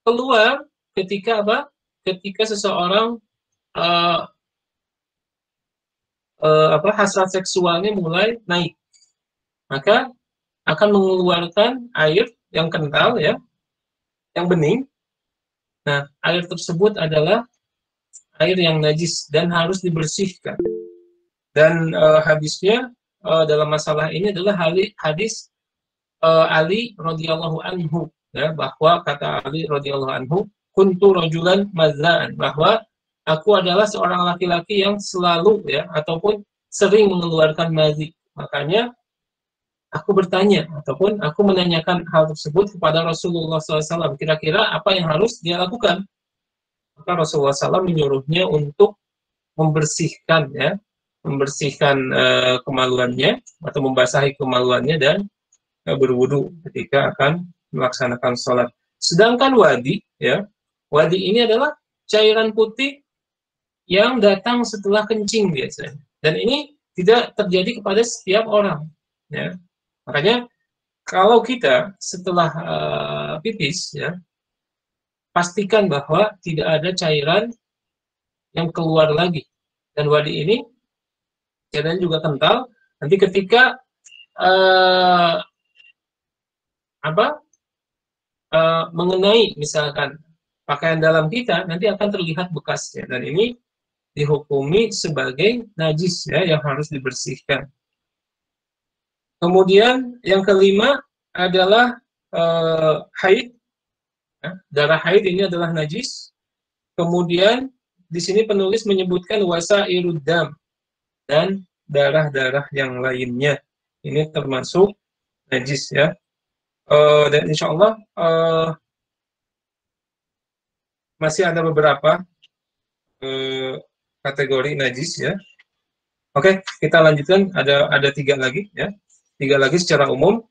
keluar ketika apa? Ketika seseorang hasrat seksualnya mulai naik, maka akan mengeluarkan air yang kental, ya, yang bening. Nah, air tersebut adalah air yang najis dan harus dibersihkan. Dan hadisnya dalam masalah ini adalah hadis Ali radhiyallahu anhu, ya, bahwa kata Ali radhiyallahu anhu, kuntu rajulan mazza'an, bahwa aku adalah seorang laki-laki yang selalu ya ataupun sering mengeluarkan mazi. Makanya aku bertanya ataupun aku menanyakan hal tersebut kepada Rasulullah SAW. Kira-kira apa yang harus dia lakukan? Maka Rasulullah SAW menyuruhnya untuk membersihkan ya, membersihkan kemaluannya atau membasahi kemaluannya dan berwudu ketika akan melaksanakan sholat. Sedangkan wadi ya, wadi ini adalah cairan putih yang datang setelah kencing biasanya. Dan ini tidak terjadi kepada setiap orang. Ya. Makanya kalau kita setelah pipis, ya, pastikan bahwa tidak ada cairan yang keluar lagi. Dan wadi ini cairannya juga kental. Nanti ketika mengenai misalkan pakaian dalam kita, nanti akan terlihat bekasnya. Dan ini dihukumi sebagai najis ya, yang harus dibersihkan. Kemudian yang kelima adalah haid. Ya, darah haid ini adalah najis. Kemudian di sini penulis menyebutkan wasairud dam dan darah-darah yang lainnya. Ini termasuk najis ya. Dan insya Allah masih ada beberapa kategori najis ya. Oke, kita lanjutkan. Ada 3 lagi ya. 3 lagi secara umum.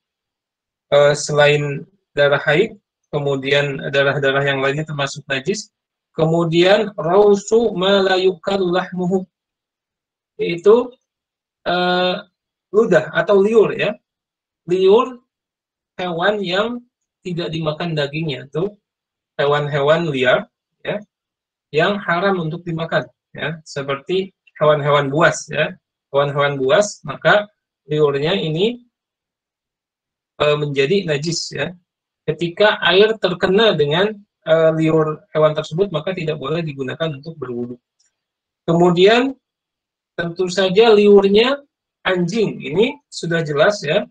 Selain darah haid, kemudian darah-darah yang lainnya termasuk najis. Kemudian rausu ma la yukalu lahmuhu, yaitu ludah atau liur ya. Liur hewan yang tidak dimakan dagingnya, itu hewan-hewan liar ya, yang haram untuk dimakan ya, seperti hewan-hewan buas ya. Hewan-hewan buas, maka liurnya ini menjadi najis ya. Ketika air terkena dengan liur hewan tersebut, maka tidak boleh digunakan untuk berwudu. Kemudian tentu saja liurnya anjing, ini sudah jelas ya,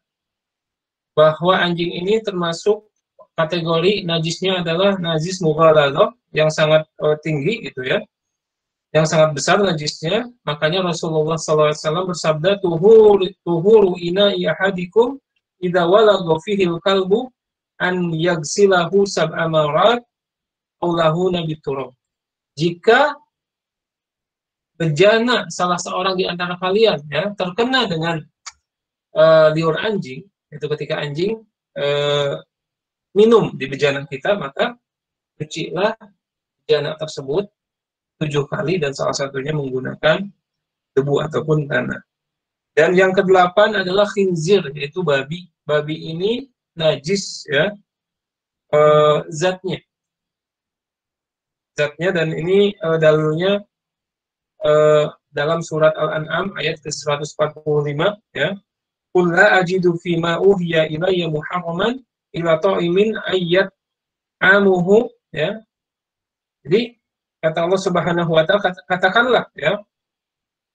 bahwa anjing ini termasuk kategori najisnya adalah najis mughaladhah yang sangat tinggi gitu ya, yang sangat besar najisnya. Makanya Rasulullah SAW bersabda, tuhuru ina ahadikum idza walagha fihi al-kalbu an yagsilahu sab'a marat aulahu nabi turab. Jika bejana salah seorang di antara kalian ya terkena dengan liur anjing, itu ketika anjing minum di bejana kita, maka cucilah bejana tersebut 7 kali dan salah satunya menggunakan debu ataupun tanah. Dan yang ke-8 adalah khinzir, yaitu babi. Babi ini najis ya, zatnya, dan ini dalilnya dalam surat Al-An'am ayat ke-145 ya. Qul la ajidu fima uhiya ilayya muharraman ila ta'imin ayyat amuhu ya. Jadi kata Allah Subhanahu wa taala, katakanlah ya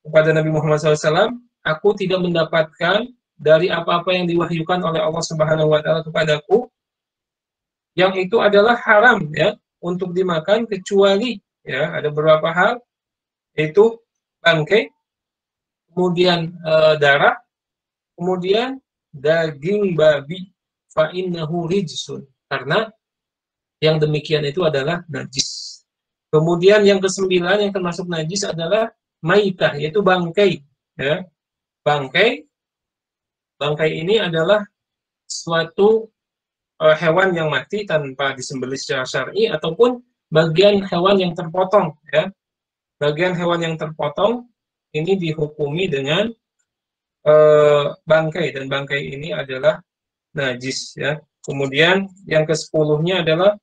kepada Nabi Muhammad SAW, aku tidak mendapatkan dari apa-apa yang diwahyukan oleh Allah Subhanahu wa taala kepadaku yang itu adalah haram ya untuk dimakan, kecuali ya ada beberapa hal, yaitu bangkai, kemudian darah, kemudian daging babi, fa innahu rijsun, karena yang demikian itu adalah najis. Kemudian yang ke-9 yang termasuk najis adalah maitah, yaitu bangkai ya. Bangkai ini adalah suatu hewan yang mati tanpa disembelih secara syar'i, ataupun bagian hewan yang terpotong ya. Bagian hewan yang terpotong ini dihukumi dengan bangkai, dan bangkai ini adalah najis ya. Kemudian yang ke-10-nya adalah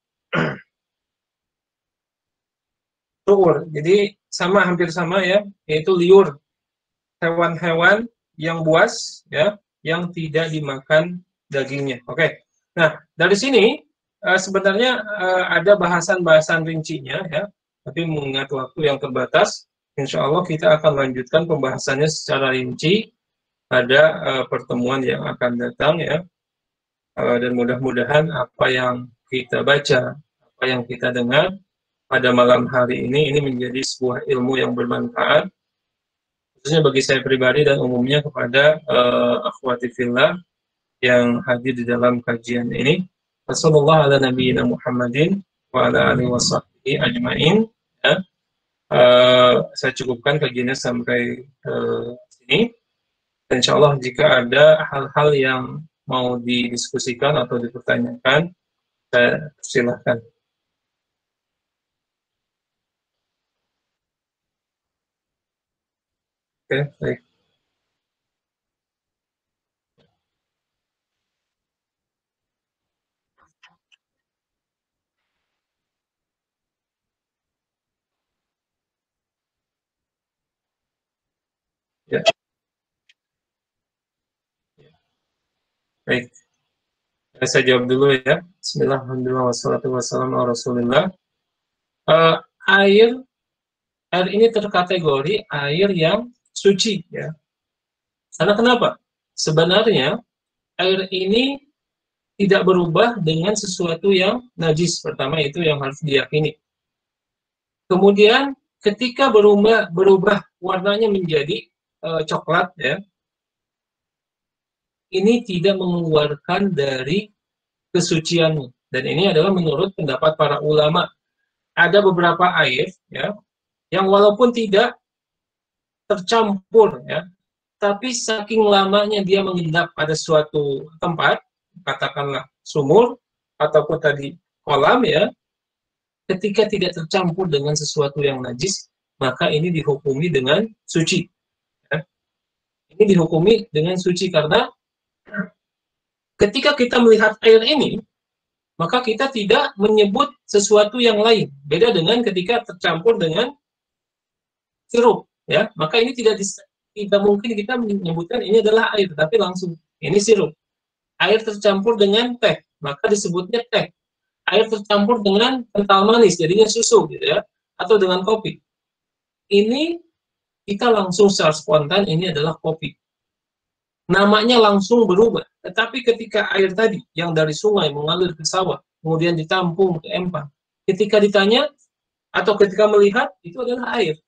tuur. Jadi hampir sama ya, yaitu liur, hewan-hewan yang buas ya, yang tidak dimakan dagingnya. Oke. Nah, dari sini sebenarnya ada bahasan-bahasan rincinya ya, tapi mengingat waktu yang terbatas, insya Allah kita akan lanjutkan pembahasannya secara rinci pada pertemuan yang akan datang ya. Dan mudah-mudahan apa yang kita baca, apa yang kita dengar, pada malam hari ini menjadi sebuah ilmu yang bermanfaat, khususnya bagi saya pribadi dan umumnya kepada akhwati fillah yang hadir di dalam kajian ini. Wassallallahu ala nabiyyina Muhammadin wa ala alihi washabbihi ajmain. Ya. Saya cukupkan kajiannya sampai sini. Insya Allah jika ada hal-hal yang mau didiskusikan atau dipertanyakan, saya silahkan. Oke, baik. Ya, baik. Saya jawab dulu ya. Bismillahirrahmanirrahim. Wassalatu wassalamu ala Rasulillah. Eh, air air ini terkategori air yang suci ya. Karena kenapa? Sebenarnya air ini tidak berubah dengan sesuatu yang najis. Pertama itu yang harus diyakini. Kemudian ketika berubah warnanya menjadi coklat ya, ini tidak mengeluarkan dari kesucianmu. Dan ini adalah menurut pendapat para ulama. Ada beberapa air ya yang walaupun tidak tercampur ya, tapi saking lamanya dia mengendap pada suatu tempat, katakanlah sumur ataupun tadi kolam ya, ketika tidak tercampur dengan sesuatu yang najis, maka ini dihukumi dengan suci. Ya. Ini dihukumi dengan suci karena ketika kita melihat air ini, maka kita tidak menyebut sesuatu yang lain. Beda dengan ketika tercampur dengan sirup, ya. Maka ini tidak mungkin kita menyebutkan ini adalah air, tapi langsung ini sirup. Air tercampur dengan teh, maka disebutnya teh. Air tercampur dengan kental manis, jadinya susu, gitu ya, atau dengan kopi. Ini kita langsung secara spontan ini adalah kopi. Namanya langsung berubah. Tetapi ketika air tadi yang dari sungai mengalir ke sawah, kemudian ditampung ke empang, ketika ditanya atau ketika melihat itu adalah air.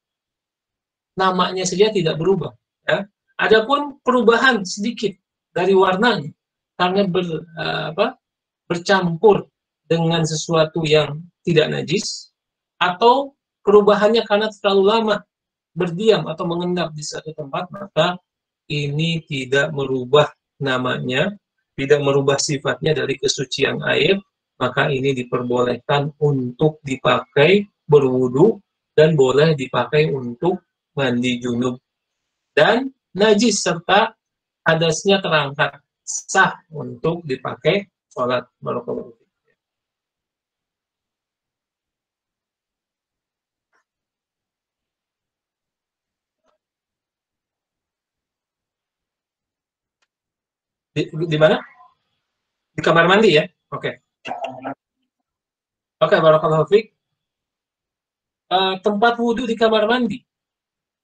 Namanya saja tidak berubah. Ya. Adapun perubahan sedikit dari warnanya karena bercampur dengan sesuatu yang tidak najis, atau perubahannya karena terlalu lama berdiam atau mengendap di satu tempat, maka ini tidak merubah namanya, tidak merubah sifatnya dari kesucian air, maka ini diperbolehkan untuk dipakai berwudu dan boleh dipakai untuk mandi junub. Dan najis serta hadasnya terangkat, sah untuk dipakai sholat. Barakallahu fiik. Di mana? Di kamar mandi ya? Oke. Oke, barakallahu fiik. Tempat wudhu di kamar mandi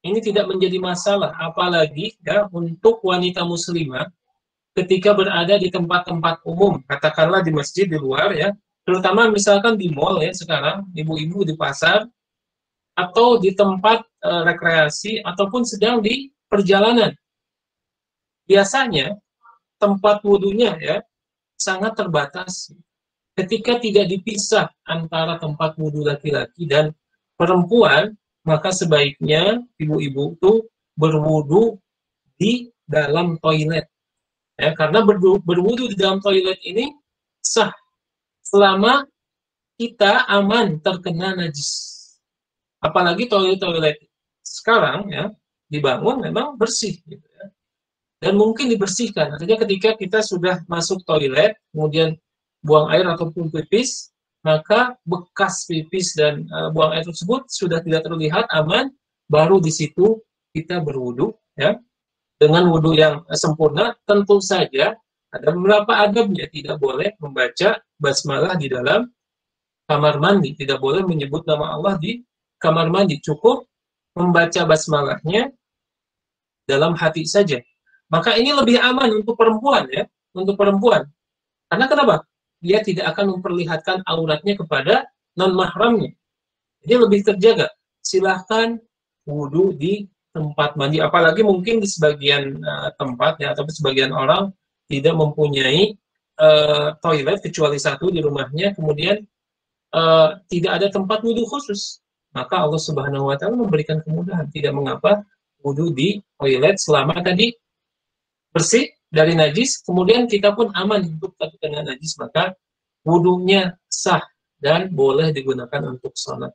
ini tidak menjadi masalah, apalagi ya untuk wanita muslimah ketika berada di tempat-tempat umum, katakanlah di masjid di luar ya, terutama misalkan di mall ya sekarang, ibu-ibu di pasar atau di tempat rekreasi ataupun sedang di perjalanan. Biasanya tempat wudhunya ya sangat terbatas. Ketika tidak dipisah antara tempat wudhu laki-laki dan perempuan, maka sebaiknya ibu-ibu itu berwudhu di dalam toilet. Ya, karena berwudhu di dalam toilet ini sah selama kita aman terkena najis. Apalagi toilet-toilet sekarang ya dibangun memang bersih. Gitu ya. Dan mungkin dibersihkan. Artinya ketika kita sudah masuk toilet, kemudian buang air ataupun pipis, maka bekas pipis dan buang air tersebut sudah tidak terlihat, aman, baru di situ kita berwudu ya. Dengan wudu yang sempurna, tentu saja ada beberapa adabnya. Tidak boleh membaca basmalah di dalam kamar mandi, tidak boleh menyebut nama Allah di kamar mandi, cukup membaca basmalahnya dalam hati saja. Maka ini lebih aman untuk perempuan ya, untuk perempuan. Karena kenapa? Dia tidak akan memperlihatkan auratnya kepada non mahramnya. Jadi lebih terjaga. Silahkan wudhu di tempat mandi, apalagi mungkin di sebagian tempat ya, atau sebagian orang tidak mempunyai toilet kecuali satu di rumahnya, kemudian tidak ada tempat wudhu khusus, maka Allah Subhanahu Wa Taala memberikan kemudahan. Tidak mengapa wudhu di toilet selama tadi bersih dari najis, kemudian kita pun aman untuk terkena najis, maka wudhunya sah dan boleh digunakan untuk sholat.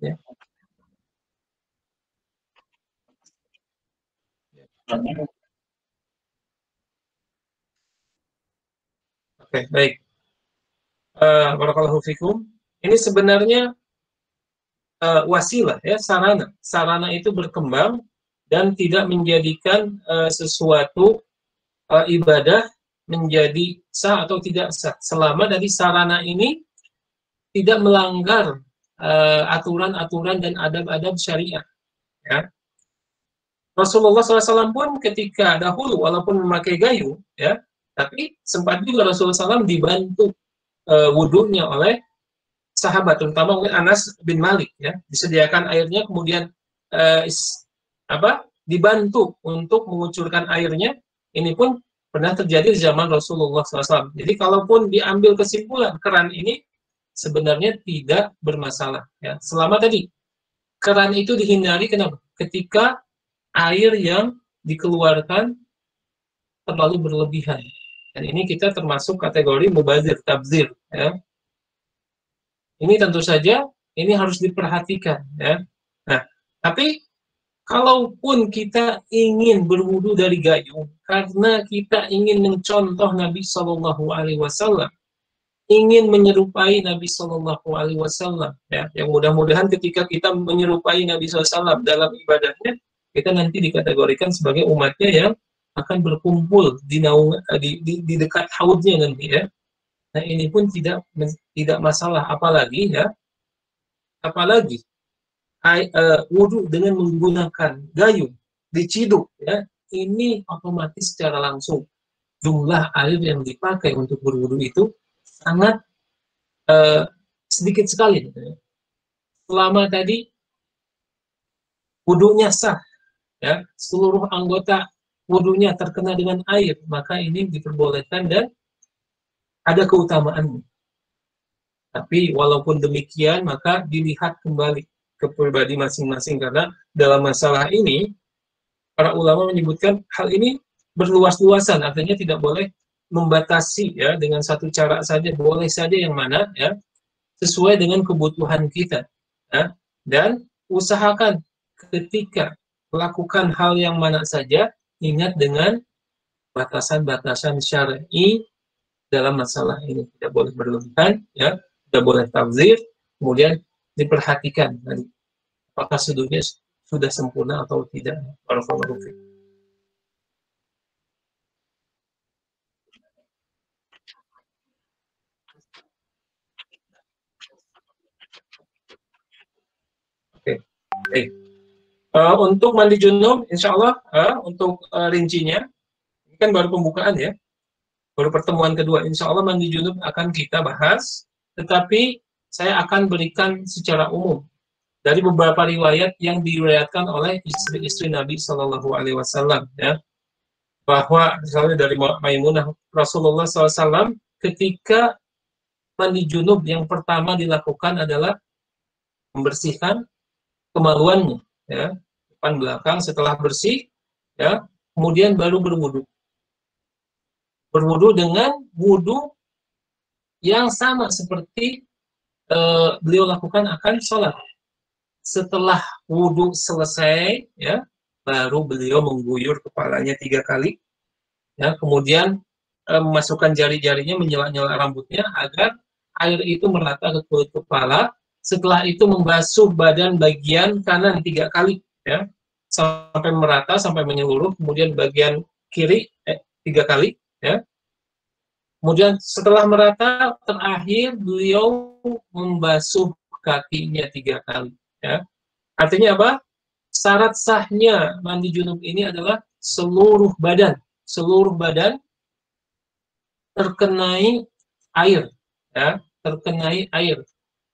Ya. Oke, baik. Barakallahu fikum. Ini sebenarnya wasilah ya, sarana. Sarana itu berkembang dan tidak menjadikan sesuatu ibadah menjadi sah atau tidak sah. Selama dari sarana ini tidak melanggar aturan-aturan dan adab-adab syariat. Ya. Rasulullah SAW pun ketika dahulu walaupun memakai gayu, ya, tapi sempat juga Rasulullah SAW dibantu wudhunya oleh sahabat, terutama oleh Anas bin Malik, ya, disediakan airnya, kemudian dibantu untuk mengucurkan airnya. Ini pun pernah terjadi di zaman Rasulullah SAW. Jadi kalaupun diambil kesimpulan keran ini sebenarnya tidak bermasalah, ya, selama tadi keran itu dihindari. Kenapa? Ketika air yang dikeluarkan terlalu berlebihan, dan ini kita termasuk kategori mubazir, tabzir, ya. Ini tentu saja ini harus diperhatikan, ya. Nah, tapi kalaupun kita ingin berwudu dari gayung karena kita ingin mencontoh Nabi Shallallahu Alaihi Wasallam, ingin menyerupai Nabi Shallallahu Alaihi Wasallam, ya, yang mudah-mudahan ketika kita menyerupai Nabi SAW dalam ibadahnya, kita nanti dikategorikan sebagai umatnya yang akan berkumpul di naung di dekat haudnya nanti, ya. Nah, ini pun tidak masalah, apalagi wudhu dengan menggunakan gayung diciduk, ya, ini otomatis secara langsung jumlah air yang dipakai untuk berwudhu itu sangat sedikit sekali. Selama tadi wudhunya sah, ya, seluruh anggota wudhunya terkena dengan air, maka ini diperbolehkan dan ada keutamaannya. Tapi walaupun demikian, maka dilihat kembali ke pribadi masing-masing, karena dalam masalah ini para ulama menyebutkan hal ini berluas-luasan, artinya tidak boleh membatasi, ya, dengan satu cara saja, boleh saja yang mana, ya, sesuai dengan kebutuhan kita, ya. Dan usahakan ketika melakukan hal yang mana saja, ingat dengan batasan-batasan syar'i dalam masalah ini. Tidak boleh berlebihan, ya, tidak boleh tabzir, kemudian diperhatikan apakah sudutnya sudah sempurna atau tidak. Barakallahu fiik. Oke, baik. Untuk mandi junub, insya Allah untuk rincinya, ini kan baru pembukaan, ya, baru pertemuan kedua. Insya Allah mandi junub akan kita bahas, tetapi saya akan berikan secara umum dari beberapa riwayat yang diriwayatkan oleh istri-istri Nabi Shallallahu Alaihi Wasallam, ya, bahwa misalnya dari Maimunah, Rasulullah SAW ketika mandi junub yang pertama dilakukan adalah membersihkan kemaluannya, ya, depan belakang. Setelah bersih, ya, kemudian baru berwudu dengan wudu yang sama seperti beliau lakukan akan sholat. Setelah wudu selesai, ya, baru beliau mengguyur kepalanya 3 kali, ya, kemudian memasukkan jari-jarinya, menyela-nyela rambutnya agar air itu merata ke kulit kepala. Setelah itu membasuh badan bagian kanan 3 kali, ya, sampai merata, sampai menyeluruh. Kemudian bagian kiri 3 kali, ya. Kemudian setelah merata, terakhir beliau membasuh kakinya 3 kali, ya. Artinya apa? Syarat sahnya mandi junub ini adalah seluruh badan terkenai air, ya, terkenai air.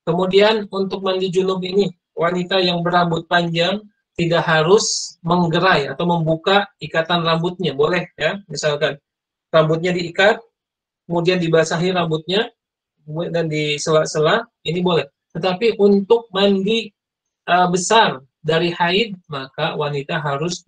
Kemudian untuk mandi junub ini, wanita yang berambut panjang tidak harus menggerai atau membuka ikatan rambutnya, boleh ya, misalkan rambutnya diikat, kemudian dibasahi rambutnya, dan di sela-sela, ini boleh. Tetapi untuk mandi besar dari haid, maka wanita harus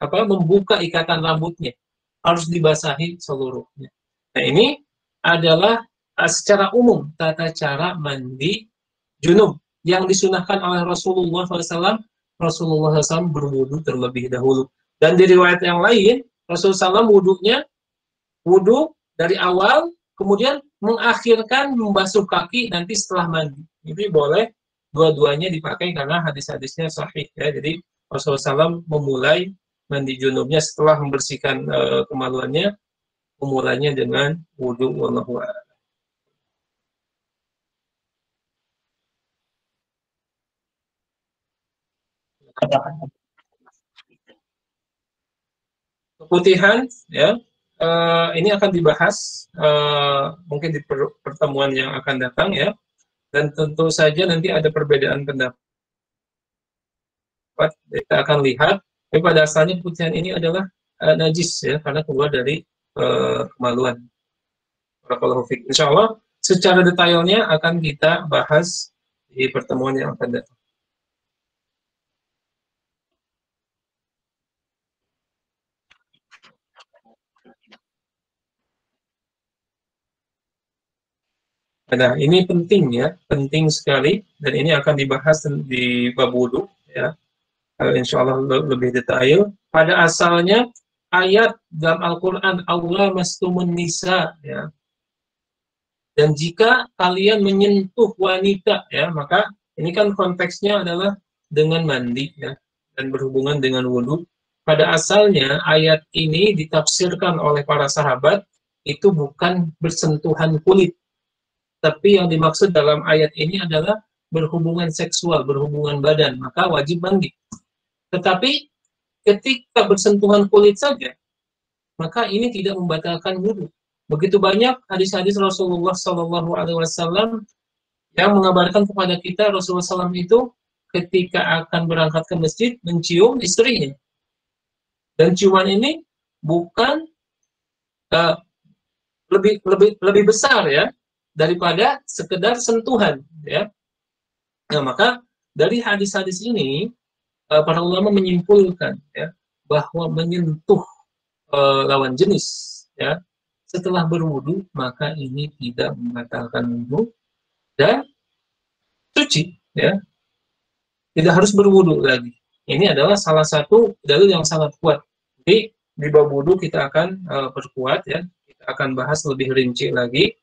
membuka ikatan rambutnya, harus dibasahi seluruhnya. Nah, ini adalah secara umum tata cara mandi junub yang disunahkan oleh Rasulullah SAW. Rasulullah SAW berwudu terlebih dahulu. Dan di riwayat yang lain, Rasulullah SAW wudu dari awal, kemudian mengakhirkan membasuh kaki nanti setelah mandi. Ini boleh dua-duanya dipakai karena hadis-hadisnya sahih ya. Jadi Rasulullah SAW memulai mandi junubnya setelah membersihkan kemaluannya, memulainya dengan wudu. Wallahu a'lam. Keputihan ya, ini akan dibahas mungkin di pertemuan yang akan datang ya, dan tentu saja nanti ada perbedaan pendapat. Kita akan lihat, tapi pada asalnya keputihan ini adalah najis ya, karena keluar dari kemaluan. Insya Allah secara detailnya akan kita bahas di pertemuan yang akan datang. Nah, ini penting ya, penting sekali, dan ini akan dibahas di bab wudu ya. Insya Allah lebih detail. Pada asalnya ayat dalam Al-Quran, Allah mastumun nisa ya. Dan jika kalian menyentuh wanita ya, maka ini kan konteksnya adalah dengan mandi ya, dan berhubungan dengan wudhu. Pada asalnya ayat ini ditafsirkan oleh para sahabat itu bukan bersentuhan kulit, tapi yang dimaksud dalam ayat ini adalah berhubungan seksual, berhubungan badan, maka wajib mandi. Tetapi ketika bersentuhan kulit saja, maka ini tidak membatalkan wudhu. Begitu banyak hadis-hadis Rasulullah SAW yang mengabarkan kepada kita Rasulullah SAW itu ketika akan berangkat ke masjid mencium istrinya. Dan ciuman ini bukan uh, lebih besar ya daripada sekedar sentuhan ya. Nah, maka dari hadis-hadis ini para ulama menyimpulkan ya bahwa menyentuh lawan jenis ya setelah berwudu maka ini tidak membatalkan wudu dan suci ya, tidak harus berwudu lagi. Ini adalah salah satu dalil yang sangat kuat. Jadi di bab wudu kita akan perkuat ya, kita akan bahas lebih rinci lagi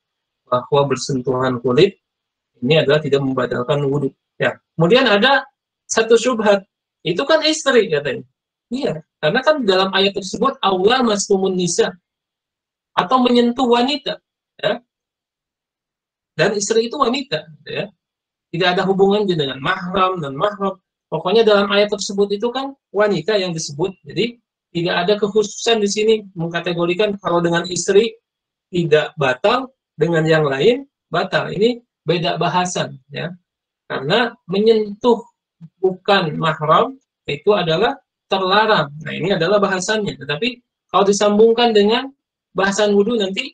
bahwa bersentuhan kulit ini adalah tidak membatalkan wudu ya. Kemudian ada satu syubhat, itu kan istri katanya. Iya, karena kan dalam ayat tersebut Allah mastumun nisa, atau menyentuh wanita ya, dan istri itu wanita ya, tidak ada hubungan dengan mahram dan mahram, pokoknya dalam ayat tersebut itu kan wanita yang disebut. Jadi tidak ada kekhususan di sini mengkategorikan kalau dengan istri tidak batal, dengan yang lain batal. Ini beda bahasan ya, karena menyentuh bukan mahram itu adalah terlarang. Nah, ini adalah bahasannya, tetapi kalau disambungkan dengan bahasan wudhu nanti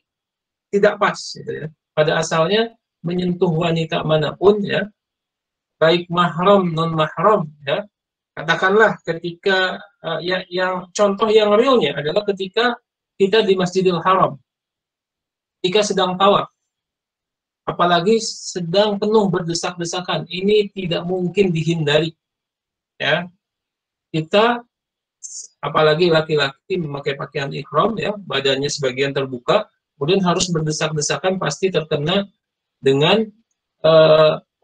tidak pas gitu ya. Pada asalnya menyentuh wanita manapun ya, baik mahram non mahram ya. Katakanlah ketika yang contoh yang realnya adalah ketika kita di Masjidil Haram, ketika sedang tawaf, apalagi sedang penuh berdesak-desakan, ini tidak mungkin dihindari ya. Kita apalagi laki-laki memakai pakaian ihram ya, badannya sebagian terbuka, kemudian harus berdesak-desakan, pasti terkena dengan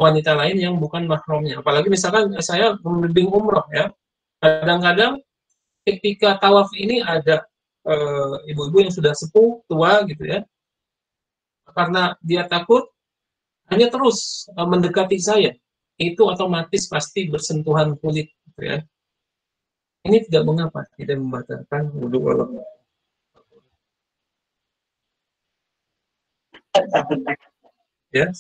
wanita lain yang bukan mahramnya. Apalagi misalkan saya membimbing umroh ya, kadang-kadang ketika tawaf ini ada ibu-ibu yang sudah sepuh, tua gitu ya, karena dia takut hanya terus mendekati saya, itu otomatis pasti bersentuhan kulit gitu ya. Ini tidak mengapa, tidak membatalkan wudhu Allah. Ya.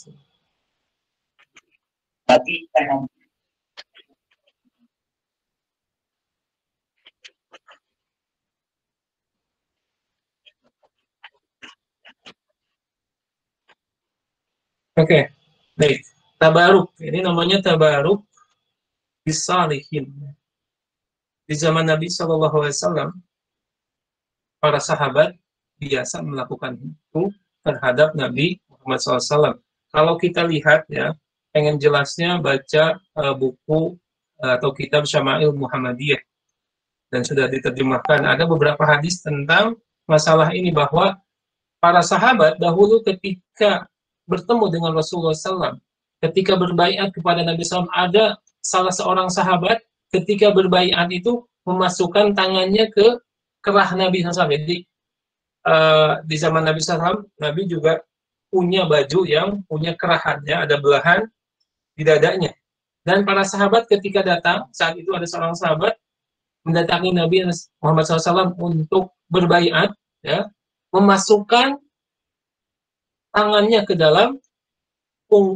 Oke, baik. Tabaruk. Ini namanya tabaruk bisalihin. Di zaman Nabi Shallallahu Alaihi Wasallam, para sahabat biasa melakukan itu terhadap Nabi Muhammad SAW. Kalau kita lihat ya, pengen jelasnya baca buku atau kitab Syama'il Muhammadiyah dan sudah diterjemahkan. Ada beberapa hadis tentang masalah ini bahwa para sahabat dahulu ketika bertemu dengan Rasulullah SAW, ketika berbaiat kepada Nabi SAW, ada salah seorang sahabat ketika berbaiat itu memasukkan tangannya ke kerah Nabi SAW. Jadi di zaman Nabi SAW, Nabi juga punya baju yang punya kerahannya, ada belahan di dadanya. Dan para sahabat ketika datang, saat itu ada seorang sahabat mendatangi Nabi Muhammad SAW untuk berbaiat, ya, memasukkan tangannya ke dalam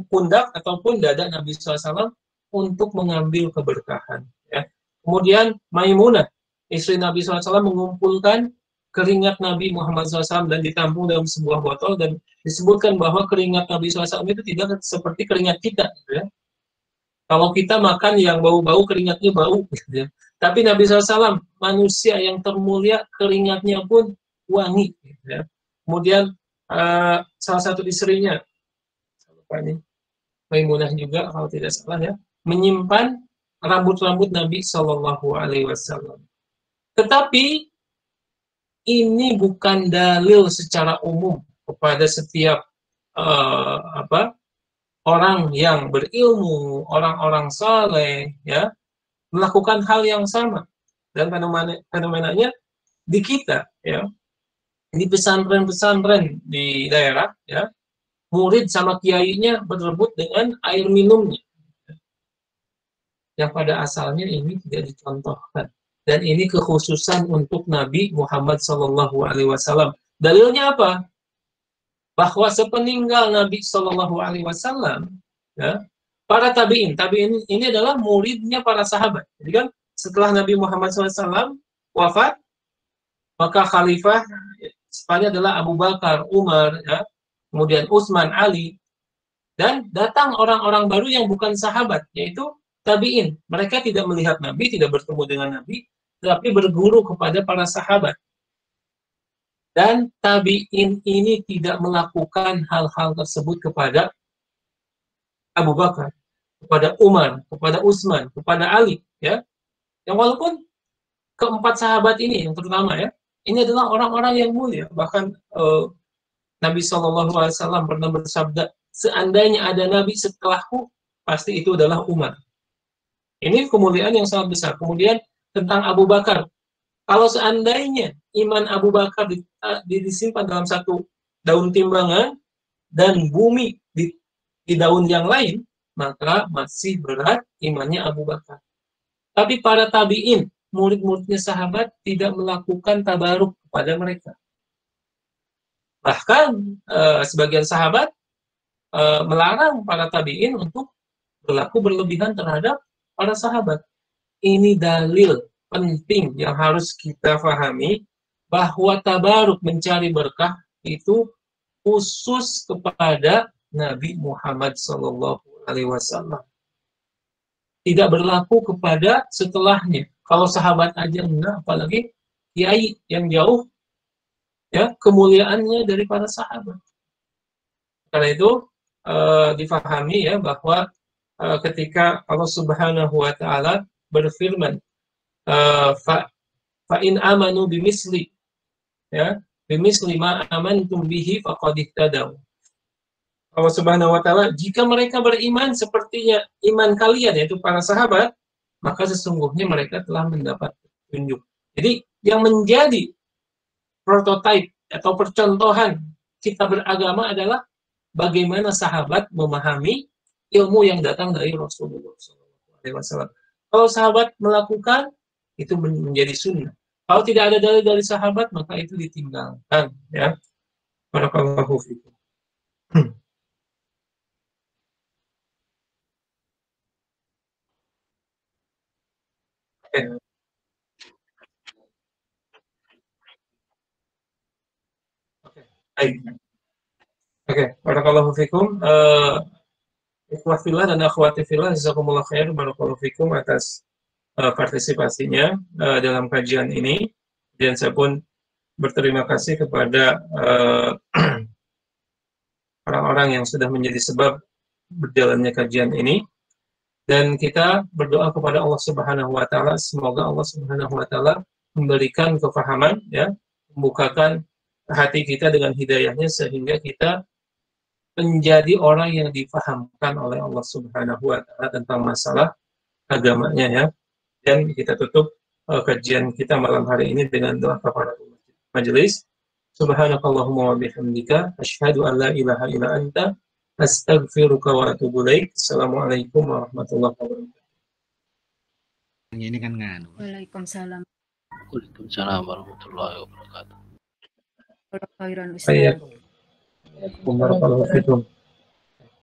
pundak ataupun dada Nabi SAW untuk mengambil keberkahan. Ya. Kemudian Maimunah, istri Nabi SAW, mengumpulkan keringat Nabi Muhammad SAW dan ditampung dalam sebuah botol, dan disebutkan bahwa keringat Nabi SAW itu tidak seperti keringat kita. Gitu ya. Kalau kita makan yang bau-bau, keringatnya bau. Gitu ya. Tapi Nabi SAW, manusia yang termulia, keringatnya pun wangi. Gitu ya. Kemudian salah satu istrinya, Maimunah juga kalau tidak salah ya, menyimpan rambut-rambut Nabi Shallallahu Alaihi Wasallam. Tetapi ini bukan dalil secara umum kepada setiap orang yang berilmu, orang-orang saleh, ya, melakukan hal yang sama. Dan fenomenanya di kita, ya, di pesantren-pesantren di daerah, ya, murid sama kiainya berebut dengan air minumnya, yang pada asalnya ini tidak dicontohkan. Dan ini kekhususan untuk Nabi Muhammad SAW. Dalilnya apa? Bahwa sepeninggal Nabi SAW, ya, para tabiin ini adalah muridnya para sahabat. Jadi kan setelah Nabi Muhammad SAW wafat, maka khalifah sepanjang adalah Abu Bakar, Umar, ya, kemudian Utsman, Ali, dan datang orang-orang baru yang bukan sahabat, yaitu tabiin. Mereka tidak melihat Nabi, tidak bertemu dengan Nabi, tetapi berguru kepada para sahabat. Dan tabiin ini tidak melakukan hal-hal tersebut kepada Abu Bakar, kepada Umar, kepada Utsman, kepada Ali, ya. Yang walaupun keempat sahabat ini yang terutama, ya, ini adalah orang-orang yang mulia. Bahkan Nabi SAW pernah bersabda, seandainya ada Nabi setelahku, pasti itu adalah Umar. Ini kemuliaan yang sangat besar. Kemudian tentang Abu Bakar, kalau seandainya iman Abu Bakar disimpan dalam satu daun timbangan dan bumi di daun yang lain, maka masih berat imannya Abu Bakar. Tapi para tabiin, murid-muridnya sahabat, tidak melakukan tabaruk kepada mereka. Bahkan sebagian sahabat melarang para tabiin untuk berlaku berlebihan terhadap para sahabat. Ini dalil penting yang harus kita pahami, bahwa tabaruk, mencari berkah, itu khusus kepada Nabi Muhammad SAW. Tidak berlaku kepada setelahnya. Kalau sahabat aja enggak, apalagi kiai yang jauh, ya, kemuliaannya dari para sahabat. Karena itu difahami, ya, bahwa ketika Allah Subhanahu wa Ta'ala berfirman, fa in amanu bimisli, ya, bimisli ma amantum bihi faqad ihtadaw. Allah Subhanahu wa Ta'ala, jika mereka beriman sepertinya iman kalian, yaitu para sahabat, maka sesungguhnya mereka telah mendapat petunjuk. Jadi yang menjadi prototipe atau percontohan kita beragama adalah bagaimana sahabat memahami ilmu yang datang dari Rasulullah SAW. Kalau sahabat melakukan, itu menjadi sunnah. Kalau tidak ada dalil dari sahabat, maka itu ditinggalkan. Ya, barakallahu fikum. Baik. Oke, barakallahu fikum. Ikhwah fillah dan akhwati fillah, jazakumullah khair, barakallahu fikum atas partisipasinya dalam kajian ini. Dan saya pun berterima kasih kepada orang-orang yang sudah menjadi sebab berjalannya kajian ini. Dan kita berdoa kepada Allah Subhanahu wa taala, semoga Allah Subhanahu wa taala memberikan kefahaman, ya, membukakan hati kita dengan hidayahnya sehingga kita menjadi orang yang difahamkan oleh Allah Subhanahu wa taala tentang masalah agamanya, ya. Dan kita tutup kajian kita malam hari ini dengan doa kepada majelis. Subhanakallahumma wa bihamdika asyhadu an la ilaha illa anta astaghfiruka wa atubu ilaik. Assalamualaikum warahmatullahi wabarakatuh. Ini kan nganu. Waalaikumsalam. Waalaikumsalam warahmatullahi wabarakatuh. Khairan Ustaz. Warahmatullahi wabarakatuh.